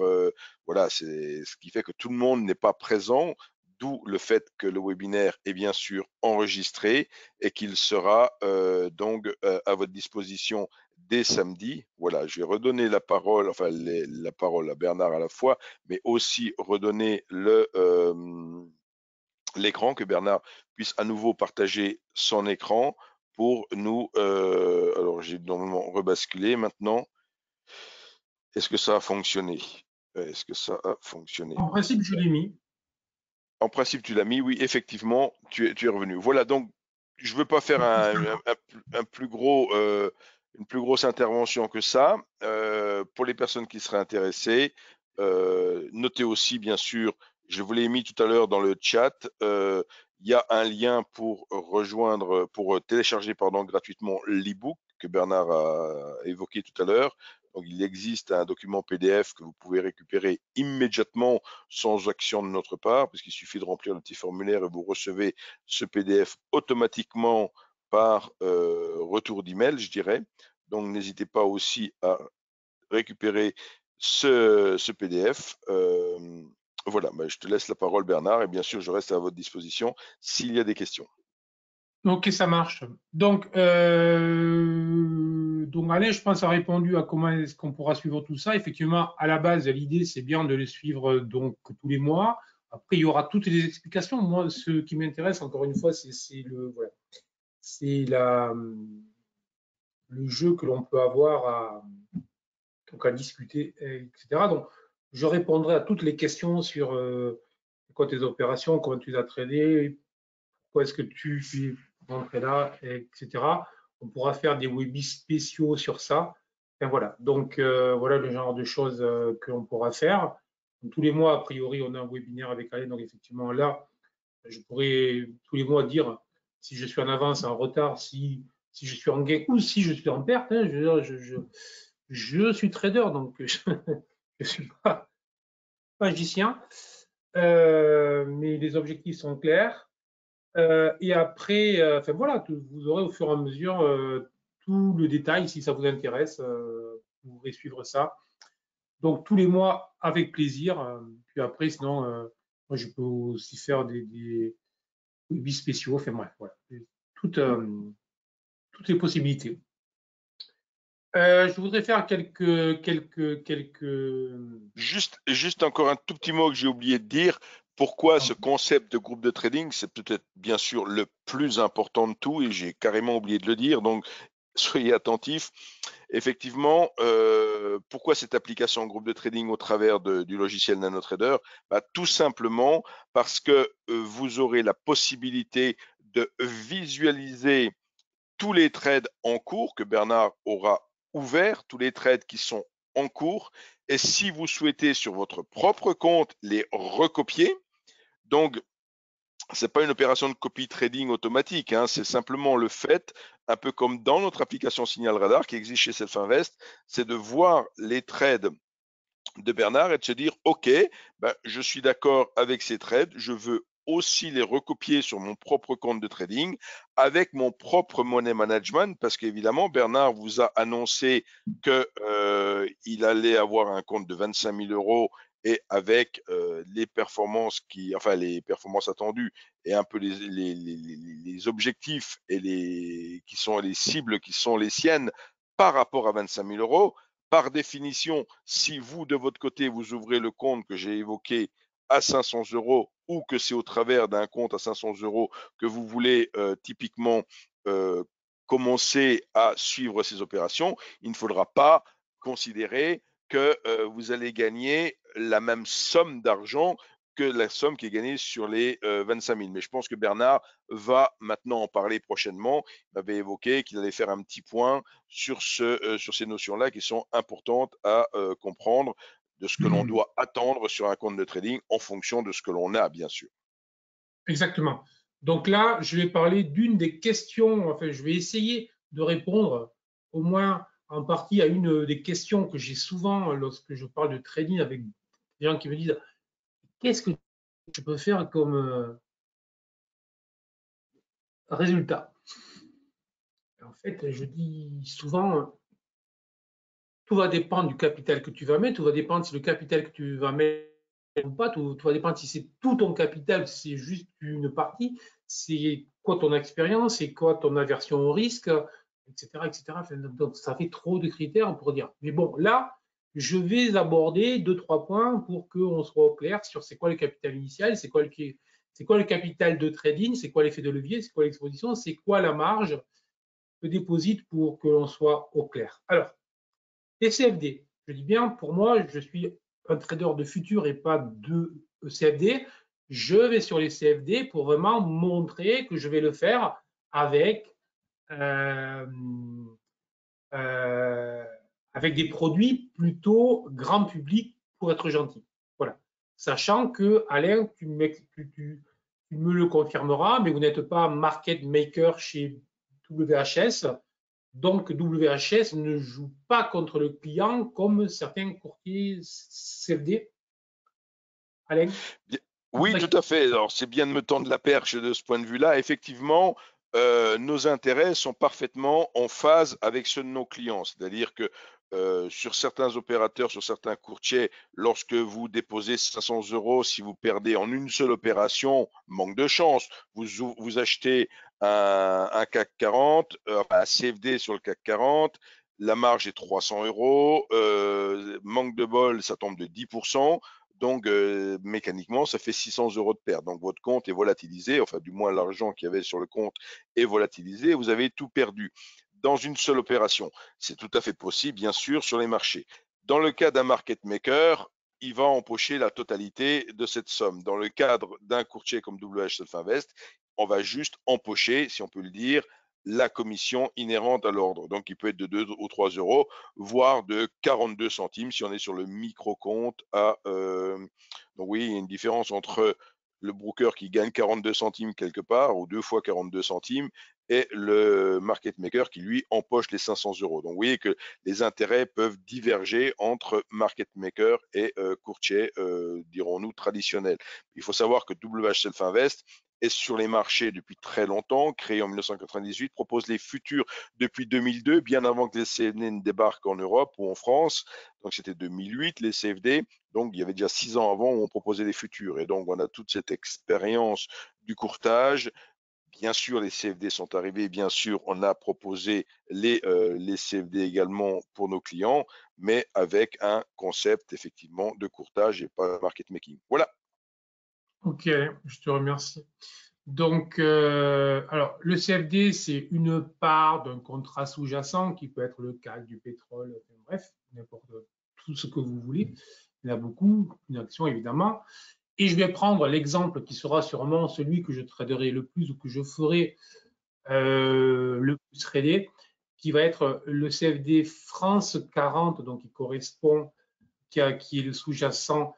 Voilà, c'est ce qui fait que tout le monde n'est pas présent. D'où le fait que le webinaire est bien sûr enregistré et qu'il sera à votre disposition dès samedi. Voilà, je vais redonner la parole, enfin la parole à Bernard à la fois, mais aussi redonner l'écran, que Bernard puisse à nouveau partager son écran pour nous. Alors j'ai normalement rebasculé maintenant. Est-ce que ça a fonctionné? Est-ce que ça a fonctionné? En principe, je l'ai mis. En principe, tu l'as mis, oui, effectivement, tu es revenu. Voilà, donc je ne veux pas faire un plus gros, une plus grosse intervention que ça. Pour les personnes qui seraient intéressées, notez aussi, bien sûr, je vous l'ai mis tout à l'heure dans le chat, il y a un lien pour rejoindre, pour télécharger gratuitement l'e-book que Bernard a évoqué tout à l'heure. Donc, il existe un document PDF que vous pouvez récupérer immédiatement sans action de notre part, puisqu'il suffit de remplir le petit formulaire et vous recevez ce PDF automatiquement par retour d'email, je dirais. Donc, n'hésitez pas aussi à récupérer ce PDF. Voilà, je te laisse la parole, Bernard, et bien sûr, je reste à votre disposition s'il y a des questions. Ok, ça marche. Donc Alain, je pense, a répondu à comment est-ce qu'on pourra suivre tout ça. Effectivement, à la base, l'idée, c'est bien de les suivre donc tous les mois. Après, il y aura toutes les explications. Moi, ce qui m'intéresse, encore une fois, c'est le jeu que l'on peut avoir à discuter, etc. Donc, je répondrai à toutes les questions sur quoi tes opérations, comment tu les as tradées, pourquoi est-ce que tu es rentré là, etc. On pourra faire des webis spéciaux sur ça. Et voilà. Donc, voilà le genre de choses que l'on pourra faire. Donc, tous les mois, a priori, on a un webinaire avec Alain. Donc, effectivement, là, je pourrais tous les mois dire si je suis en avance, en retard, si je suis en gain ou si je suis en perte. Hein. Je suis trader, donc je ne suis pas magicien. Mais les objectifs sont clairs. Et après, enfin voilà, vous aurez au fur et à mesure tout le détail si ça vous intéresse. Vous pourrez suivre ça. Donc tous les mois avec plaisir. Puis après, sinon, moi je peux aussi faire des webis spéciaux. Enfin bref, voilà. Toutes, toutes les possibilités. Je voudrais faire Juste encore un tout petit mot que j'ai oublié de dire. Pourquoi ce concept de groupe de trading, c'est peut-être bien sûr le plus important de tout et j'ai carrément oublié de le dire. Donc, soyez attentifs. Effectivement, pourquoi cette application en groupe de trading au travers du logiciel NanoTrader? Bah, tout simplement parce que vous aurez la possibilité de visualiser tous les trades en cours que Bernard aura ouverts, tous les trades qui sont en cours. Et si vous souhaitez sur votre propre compte les recopier, donc c'est pas une opération de copy trading automatique, hein, c'est simplement le fait, un peu comme dans notre application Signal Radar qui existe chez Self-Invest, c'est de voir les trades de Bernard et de se dire, OK, ben, je suis d'accord avec ces trades, je veux aussi les recopier sur mon propre compte de trading avec mon propre money management parce qu'évidemment, Bernard vous a annoncé qu'il allait avoir un compte de 25 000 euros et avec les performances les performances attendues et un peu les objectifs et qui sont les cibles qui sont les siennes par rapport à 25 000 euros, par définition, si vous, de votre côté, vous ouvrez le compte que j'ai évoqué à 500 euros ou que c'est au travers d'un compte à 500 euros que vous voulez typiquement euh, commencer à suivre ces opérations, il ne faudra pas considérer que vous allez gagner la même somme d'argent que la somme qui est gagnée sur les 25 000. Mais je pense que Bernard va maintenant en parler prochainement. Il m'avait évoqué qu'il allait faire un petit point sur ces notions-là qui sont importantes à comprendre de ce que l'on doit attendre sur un compte de trading en fonction de ce que l'on a, bien sûr. Exactement. Donc là, je vais parler d'une des questions, enfin, je vais essayer de répondre au moins en partie à une des questions que j'ai souvent lorsque je parle de trading avec des gens qui me disent qu'est-ce que je peux faire comme résultat? En fait, je dis souvent, tout va dépendre du capital que tu vas mettre, tout va dépendre si le capital que tu vas mettre ou pas, tout va dépendre si c'est tout ton capital ou si c'est juste une partie, c'est quoi ton expérience, c'est quoi ton aversion au risque, etc. etc. Donc, ça fait trop de critères pour dire. Mais bon, là, je vais aborder deux, trois points pour qu'on soit au clair sur c'est quoi le capital initial, c'est quoi le capital de trading, c'est quoi l'effet de levier, c'est quoi l'exposition, c'est quoi la marge que déposite pour que l'on soit au clair. Alors, les CFD, je dis bien, pour moi, je suis un trader de futur et pas de CFD. Je vais sur les CFD pour vraiment montrer que je vais le faire avec, euh, euh, avec des produits plutôt grand public pour être gentil. Voilà. Sachant que, Alain, tu me le confirmeras, mais vous n'êtes pas market maker chez WHS. Donc, WHS ne joue pas contre le client comme certains courtiers CFD. Alain? Oui, tout à fait. Alors, c'est bien de me tendre la perche de ce point de vue-là. Effectivement, nos intérêts sont parfaitement en phase avec ceux de nos clients. C'est-à-dire que sur certains opérateurs, sur certains courtiers, lorsque vous déposez 500 euros, si vous perdez en une seule opération, manque de chance. Vous achetez un CAC 40, un CFD sur le CAC 40, la marge est 300 euros, manque de bol, ça tombe de 10%. Donc, mécaniquement, ça fait 600 euros de perte. Donc, votre compte est volatilisé, enfin, du moins, l'argent qu'il y avait sur le compte est volatilisé et vous avez tout perdu dans une seule opération. C'est tout à fait possible, bien sûr, sur les marchés. Dans le cas d'un market maker, il va empocher la totalité de cette somme. Dans le cadre d'un courtier comme WH Self Invest, on va juste empocher, si on peut le dire, la commission inhérente à l'ordre. Donc, il peut être de 2 ou 3 euros, voire de 42 centimes si on est sur le micro-compte Donc oui, il y a une différence entre le broker qui gagne 42 centimes quelque part, ou deux fois 42 centimes, et le market maker qui, lui, empoche les 500 euros. Donc vous voyez que les intérêts peuvent diverger entre market maker et courtier, dirons-nous, traditionnel. Il faut savoir que WH Self Invest est sur les marchés depuis très longtemps, créé en 1998, propose les futurs depuis 2002, bien avant que les CFD ne débarquent en Europe ou en France. Donc c'était 2008, les CFD. Donc il y avait déjà 6 ans avant où on proposait les futurs. Et donc on a toute cette expérience du courtage, bien sûr, les CFD sont arrivés, bien sûr, on a proposé les CFD également pour nos clients, mais avec un concept effectivement de courtage et pas market making. Voilà. Ok, je te remercie. Donc, alors, le CFD, c'est une part d'un contrat sous-jacent qui peut être le CAC, du pétrole, enfin, bref, n'importe tout ce que vous voulez. Il y en a beaucoup, une action évidemment. Et je vais prendre l'exemple qui sera sûrement celui que je traderai le plus ou que je ferai le plus tradé, qui va être le CFD France 40, donc qui correspond, qui est le sous-jacent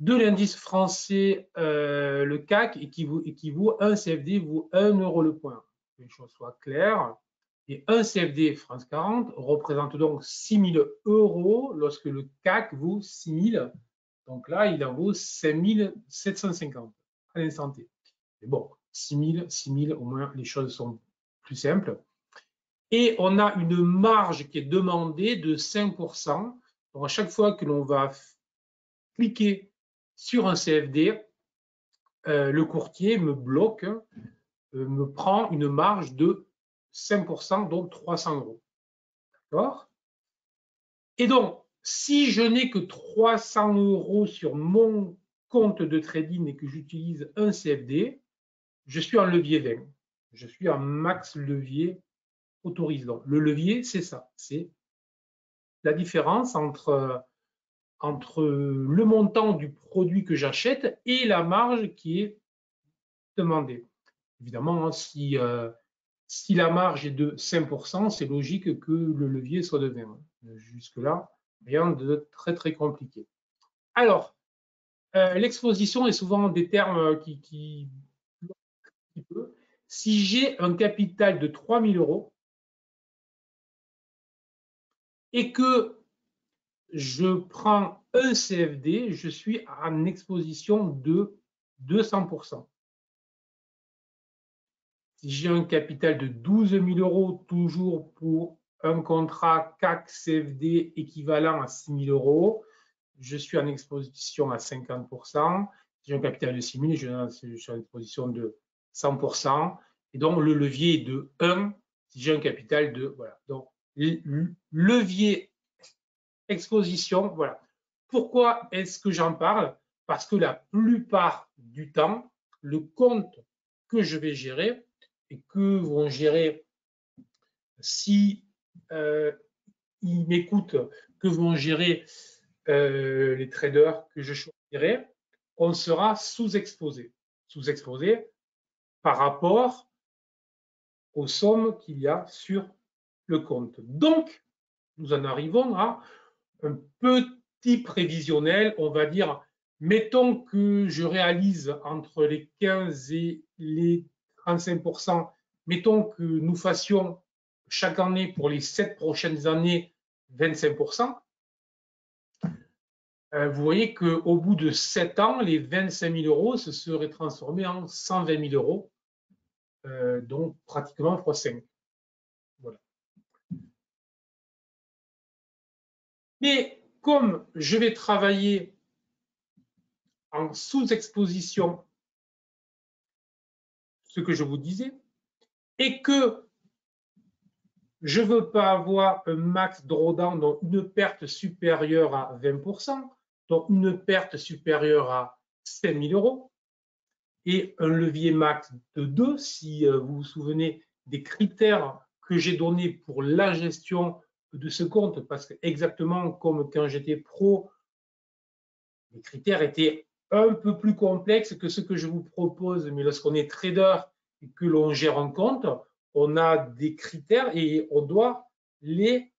de l'indice français, le CAC, et qui vaut un CFD, vaut 1 euro le point. Que les choses soient claires. Et un CFD France 40 représente donc 6 000 euros lorsque le CAC vaut 6 000. Donc là, il en vaut 5 750 à l'instant T. Mais bon, 6 000, au moins les choses sont plus simples. Et on a une marge qui est demandée de 5%. Donc à chaque fois que l'on va cliquer sur un CFD, le courtier me bloque, me prend une marge de 5%, donc 300 euros. D'accord? Et donc, si je n'ai que 300 euros sur mon compte de trading et que j'utilise un CFD, je suis en levier 20. Je suis en max levier autorise. Donc, le levier, c'est ça. C'est la différence entre le montant du produit que j'achète et la marge qui est demandée. Évidemment, si la marge est de 5%, c'est logique que le levier soit de 20. Jusque-là, rien de très, très compliqué. Alors, l'exposition est souvent des termes qui peut. Si j'ai un capital de 3 000 euros et que je prends un CFD, je suis en exposition de 200%. Si j'ai un capital de 12 000 euros, toujours pour un contrat CAC CFD équivalent à 6 000 euros, je suis en exposition à 50%. Si j'ai un capital de 6 000, je suis en exposition de 100%. Et donc, le levier est de 1 si j'ai un capital de... Voilà. Donc, levier, exposition, voilà. Pourquoi est-ce que j'en parle? Parce que la plupart du temps, le compte que je vais gérer et que vont gérer, si ils m'écoutent, que vont gérer les traders que je choisirai, on sera sous-exposé. Sous-exposé par rapport aux sommes qu'il y a sur le compte. Donc, nous en arrivons à un petit prévisionnel, on va dire, mettons que je réalise entre les 15 et les 35%, mettons que nous fassions chaque année pour les 7 prochaines années 25%. Vous voyez qu'au bout de 7 ans, les 25 000 euros se seraient transformés en 120 000 euros, donc pratiquement x5. Voilà. Mais comme je vais travailler en sous-exposition, ce que je vous disais, et que je ne veux pas avoir un max drawdown, donc une perte supérieure à 20%, donc une perte supérieure à 5 000 euros, et un levier max de 2, si vous vous souvenez des critères que j'ai donnés pour la gestion de ce compte, parce que exactement comme quand j'étais pro, les critères étaient un peu plus complexes que ce que je vous propose, mais lorsqu'on est trader et que l'on gère un compte, on a des critères et on doit les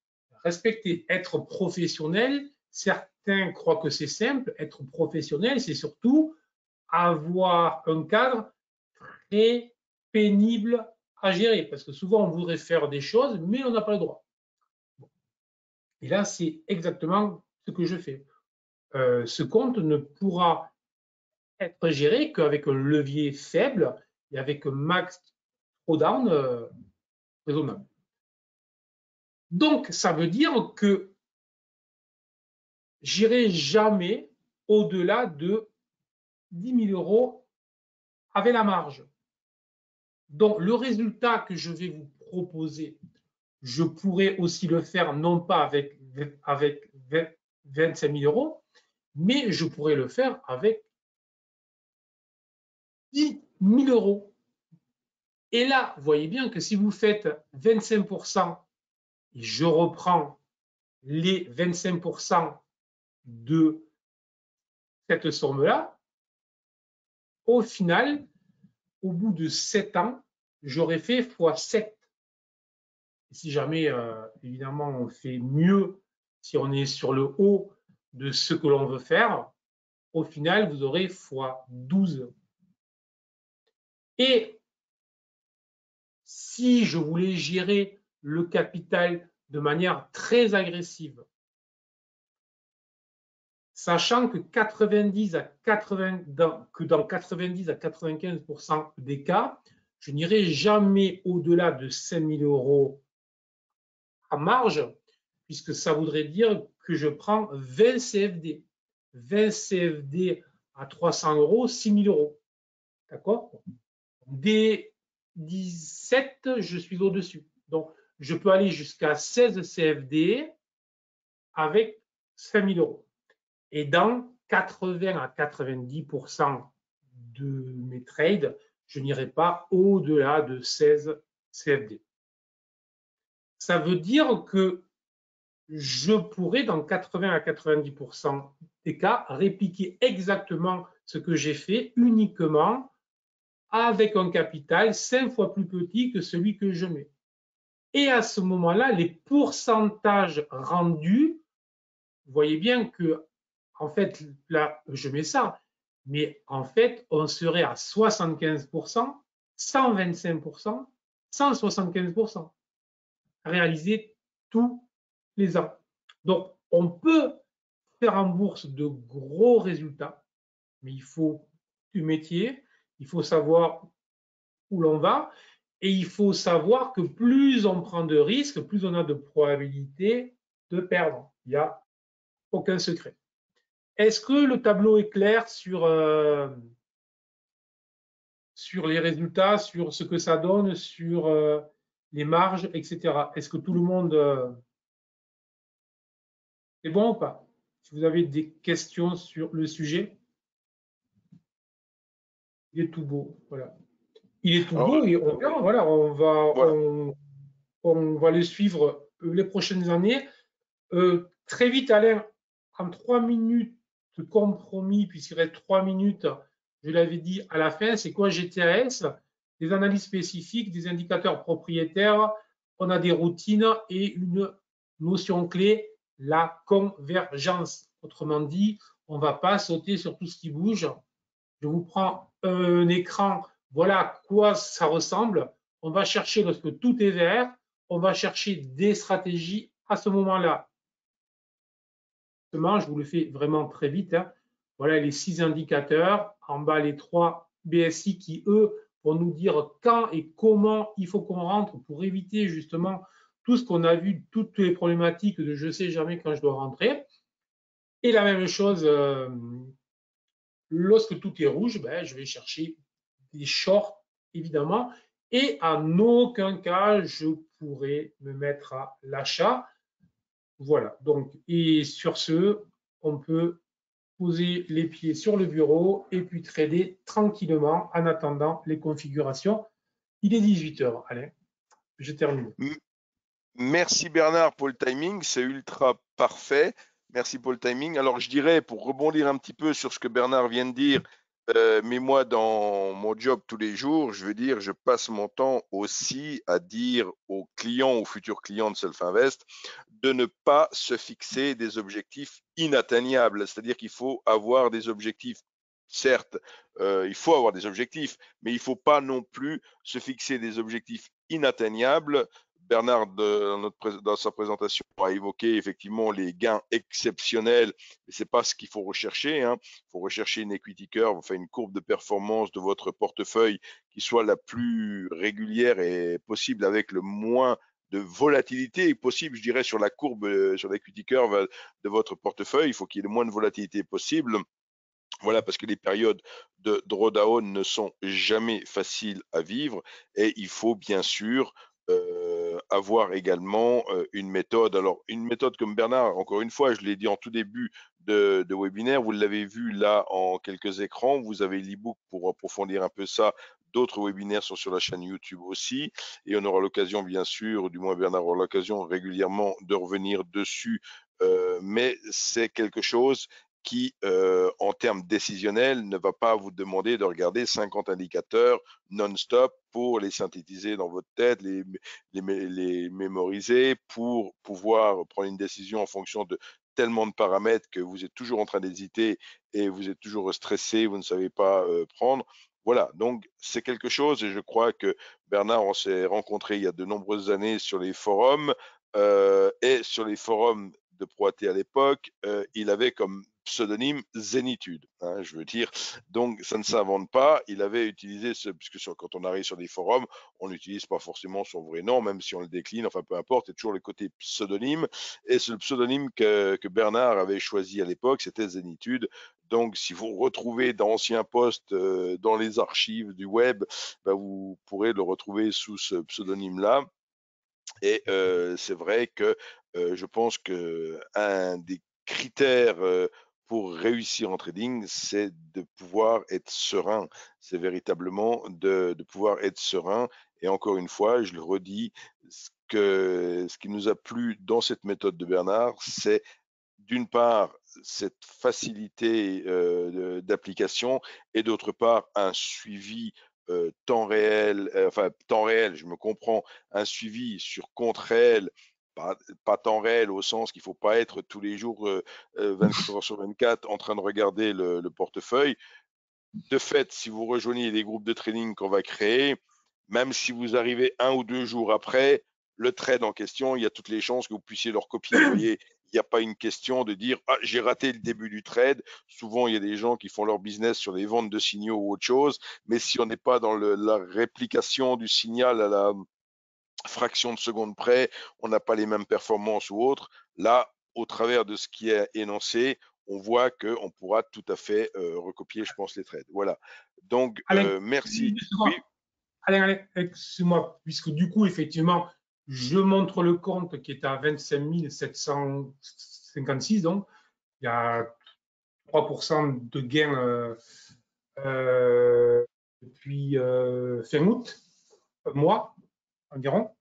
respecter. Être professionnel, certains croient que c'est simple, être professionnel, c'est surtout avoir un cadre très pénible à gérer, parce que souvent on voudrait faire des choses, mais on n'a pas le droit. Et là, c'est exactement ce que je fais. Ce compte ne pourra être géré qu'avec un levier faible et avec un max drawdown raisonnable. Donc, ça veut dire que j'irai jamais au-delà de 10 000 euros avec la marge. Donc, le résultat que je vais vous proposer, je pourrais aussi le faire non pas avec 25 000 euros, mais je pourrais le faire avec 10 000 euros. Et là, vous voyez bien que si vous faites 25%, et je reprends les 25% de cette somme-là, au final, au bout de 7 ans, j'aurais fait x7. Et si jamais, évidemment, on fait mieux, si on est sur le haut de ce que l'on veut faire, au final, vous aurez x12. Et si je voulais gérer le capital de manière très agressive, sachant que 90 à 80, que dans 90 à 95% des cas, je n'irai jamais au-delà de 5 000 euros à marge, puisque ça voudrait dire que je prends 20 CFD. 20 CFD à 300 euros, 6 000 euros. D'accord? Dès 17, je suis au-dessus. Donc, je peux aller jusqu'à 16 CFD avec 5 000 euros. Et dans 80 à 90% de mes trades, je n'irai pas au-delà de 16 CFD. Ça veut dire que je pourrais, dans 80 à 90% des cas, répliquer exactement ce que j'ai fait uniquement avec un capital 5 fois plus petit que celui que je mets. Et à ce moment-là, les pourcentages rendus, vous voyez bien que, en fait, là, je mets ça, mais en fait, on serait à 75%, 125%, 175%, réalisé tous les ans. Donc, on peut faire en bourse de gros résultats, mais il faut du métier, il faut savoir où l'on va, et il faut savoir que plus on prend de risques, plus on a de probabilité de perdre. Il n'y a aucun secret. Est-ce que le tableau est clair sur les résultats, sur ce que ça donne, sur les marges, etc. Est-ce que tout le monde est bon ou pas? Si vous avez des questions sur le sujet, il est tout beau. Voilà. Il est tout Alors, beau et on verra. Voilà, voilà. on va les suivre les prochaines années. Très vite, Alain, en 3 minutes de compromis, puisqu'il reste 3 minutes, je l'avais dit à la fin, c'est quoi GTS? Des analyses spécifiques, des indicateurs propriétaires, on a des routines et une notion clé, la convergence. Autrement dit, on ne va pas sauter sur tout ce qui bouge. Je vous prends un écran, voilà à quoi ça ressemble. On va chercher lorsque tout est vert, on va chercher des stratégies à ce moment-là. Je vous le fais vraiment très vite. Hein. Voilà les 6 indicateurs. En bas, les 3 BSI qui, eux, vont nous dire quand et comment il faut qu'on rentre pour éviter justement tout ce qu'on a vu, toutes les problématiques de je ne sais jamais quand je dois rentrer. Et la même chose, lorsque tout est rouge, ben, je vais chercher des shorts, évidemment. Et en aucun cas, je pourrais me mettre à l'achat. Voilà. Donc, et sur ce, on peut poser les pieds sur le bureau et puis trader tranquillement en attendant les configurations. Il est 18 h, Alain. Je termine. Merci Bernard pour le timing, c'est ultra parfait. Merci pour le timing. Alors je dirais, pour rebondir un petit peu sur ce que Bernard vient de dire, mais moi dans mon job tous les jours, je veux dire, je passe mon temps aussi à dire aux clients, aux futurs clients de Self-Invest, de ne pas se fixer des objectifs inatteignables. C'est-à-dire qu'il faut avoir des objectifs. Certes, il faut avoir des objectifs, mais il ne faut pas non plus se fixer des objectifs inatteignables. Bernard, dans sa présentation, a évoqué effectivement les gains exceptionnels, mais ce n'est pas ce qu'il faut rechercher. Hein. Il faut rechercher une equity curve, enfin une courbe de performance de votre portefeuille qui soit la plus régulière et possible avec le moins de volatilité possible, je dirais, sur la courbe, sur l'equity curve de votre portefeuille. Il faut qu'il y ait le moins de volatilité possible. Voilà, parce que les périodes de drawdown ne sont jamais faciles à vivre et il faut bien sûr avoir également une méthode. Alors, une méthode comme Bernard, encore une fois, je l'ai dit en tout début de webinaire, vous l'avez vu là en quelques écrans, vous avez l'ebook pour approfondir un peu ça. D'autres webinaires sont sur la chaîne YouTube aussi et on aura l'occasion, bien sûr, du moins Bernard aura l'occasion régulièrement de revenir dessus, mais c'est quelque chose qui, en termes décisionnels, ne va pas vous demander de regarder 50 indicateurs non-stop pour les synthétiser dans votre tête, les mémoriser, pour pouvoir prendre une décision en fonction de tellement de paramètres que vous êtes toujours en train d'hésiter et vous êtes toujours stressé, vous ne savez pas prendre. Voilà, donc c'est quelque chose, et je crois que Bernard, on s'est rencontré il y a de nombreuses années sur les forums, et sur les forums de ProAT à l'époque, il avait comme pseudonyme Zénitude, hein, je veux dire. Donc, ça ne s'invente pas. Il avait utilisé puisque quand on arrive sur des forums, on n'utilise pas forcément son vrai nom, même si on le décline, enfin peu importe, il y a toujours le côté pseudonyme. Et c'est le pseudonyme que Bernard avait choisi à l'époque, c'était Zénitude. Donc, si vous retrouvez d'anciens posts dans les archives du web, ben, vous pourrez le retrouver sous ce pseudonyme-là. Et c'est vrai que je pense qu'un des critères pour réussir en trading, c'est de pouvoir être serein. C'est véritablement de pouvoir être serein. Et encore une fois, je le redis, ce qui nous a plu dans cette méthode de Bernard, c'est d'une part cette facilité d'application et d'autre part un suivi temps réel, enfin temps réel, je me comprends, un suivi sur compte réel, pas temps réel au sens qu'il ne faut pas être tous les jours 24 heures sur 24 en train de regarder le portefeuille. De fait, si vous rejoignez les groupes de trading qu'on va créer, même si vous arrivez 1 ou 2 jours après, le trade en question, il y a toutes les chances que vous puissiez le recopier. Vous voyez, il n'y a pas une question de dire ah, j'ai raté le début du trade. Souvent, il y a des gens qui font leur business sur les ventes de signaux ou autre chose, mais si on n'est pas dans la réplication du signal à la fraction de seconde près, on n'a pas les mêmes performances ou autres. Là, au travers de ce qui est énoncé, on voit qu'on pourra tout à fait recopier, je pense, les trades. Voilà. Donc, Alain, merci. Oui, Alain, excuse-moi, puisque du coup, effectivement, je montre le compte qui est à 25 756, donc il y a 3% de gain depuis fin août, un mois environ.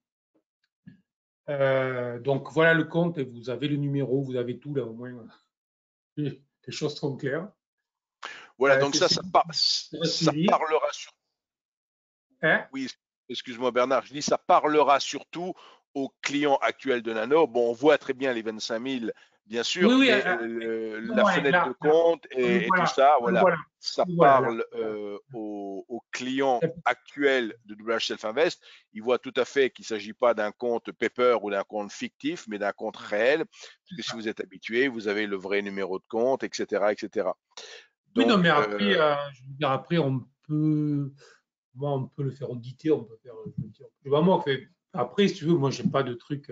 Donc voilà le compte, et vous avez le numéro, vous avez tout là au moins. Les choses sont claires. voilà. Donc ça, ça Suivi. parlera sur. Hein? Oui, excuse-moi Bernard, je dis ça parlera surtout aux clients actuels de Nano. Bon, on voit très bien les 25 000, bien Oui, sûr, oui, mais la fenêtre de compte et tout voilà, ça, voilà, voilà, ça voilà, là. parle aux clients actuels de WH Self Invest. Ils voient tout à fait qu'il ne s'agit pas d'un compte paper ou d'un compte fictif, mais d'un compte réel, parce que si vous êtes habitué, vous avez le vrai numéro de compte, etc., etc. Oui, non, Donc, mais après, je veux dire, après, moi, on peut le faire auditer, on peut faire, je veux dire, vraiment, après, si tu veux, moi, j'ai pas de truc,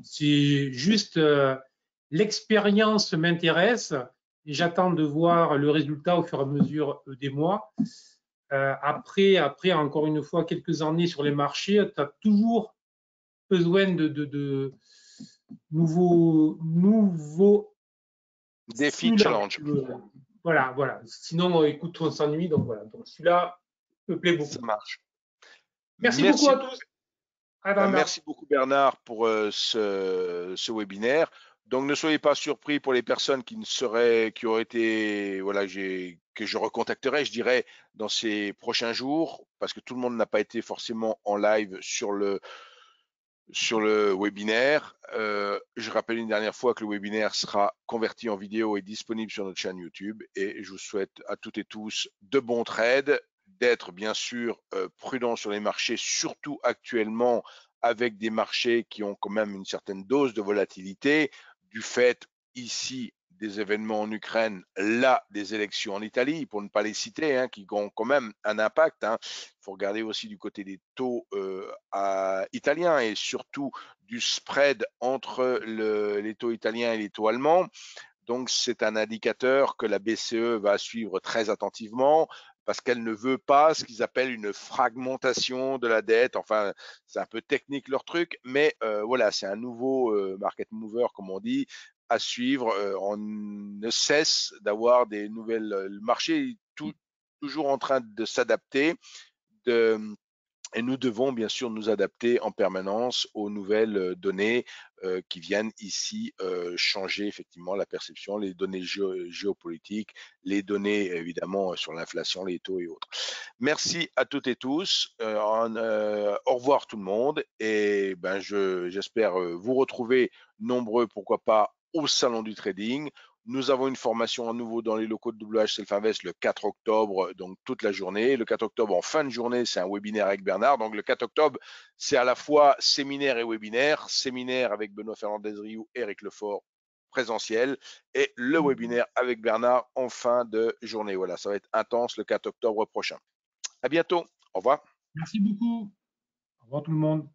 c'est juste l'expérience m'intéresse et j'attends de voir le résultat au fur et à mesure des mois. Après, encore une fois, quelques années sur les marchés, tu as toujours besoin de nouveaux défi stimulants. challenge, Voilà, voilà. Sinon, écoute, on s'ennuie. Donc voilà. Donc celui-là me plaît ça beaucoup. marche. Merci beaucoup Merci à beaucoup. tous. À dans Merci beaucoup Bernard pour ce webinaire. Donc ne soyez pas surpris pour les personnes qui auraient été, voilà, que je recontacterai, je dirais, dans ces prochains jours, parce que tout le monde n'a pas été forcément en live sur le webinaire. Je rappelle une dernière fois que le webinaire sera converti en vidéo et disponible sur notre chaîne YouTube. Et je vous souhaite à toutes et tous de bons trades, d'être bien sûr prudents sur les marchés, surtout actuellement avec des marchés qui ont quand même une certaine dose de volatilité du fait ici des événements en Ukraine, là des élections en Italie, pour ne pas les citer, hein, qui ont quand même un impact. Hein. Il faut regarder aussi du côté des taux italiens et surtout du spread entre les taux italiens et les taux allemands. Donc, c'est un indicateur que la BCE va suivre très attentivement parce qu'elle ne veut pas ce qu'ils appellent une fragmentation de la dette. Enfin, c'est un peu technique leur truc, mais voilà, c'est un nouveau market mover, comme on dit, à suivre. On ne cesse d'avoir des nouvelles. Le marché est toujours en train de s'adapter, de, et nous devons bien sûr nous adapter en permanence aux nouvelles données qui viennent ici changer effectivement la perception, les données géopolitiques, les données évidemment sur l'inflation, les taux et autres. Merci à toutes et tous. Au revoir tout le monde et ben j'espère vous retrouver nombreux, pourquoi pas, au salon du trading. Nous avons une formation à nouveau dans les locaux de WH Self Invest le 4 octobre, donc toute la journée. Le 4 octobre, en fin de journée, c'est un webinaire avec Bernard. Donc le 4 octobre, c'est à la fois séminaire et webinaire. Séminaire avec Benoît Fernandez-Rioux et Eric Lefort présentiel et le webinaire avec Bernard en fin de journée. Voilà, ça va être intense le 4 octobre prochain. À bientôt. Au revoir. Merci beaucoup. Au revoir tout le monde.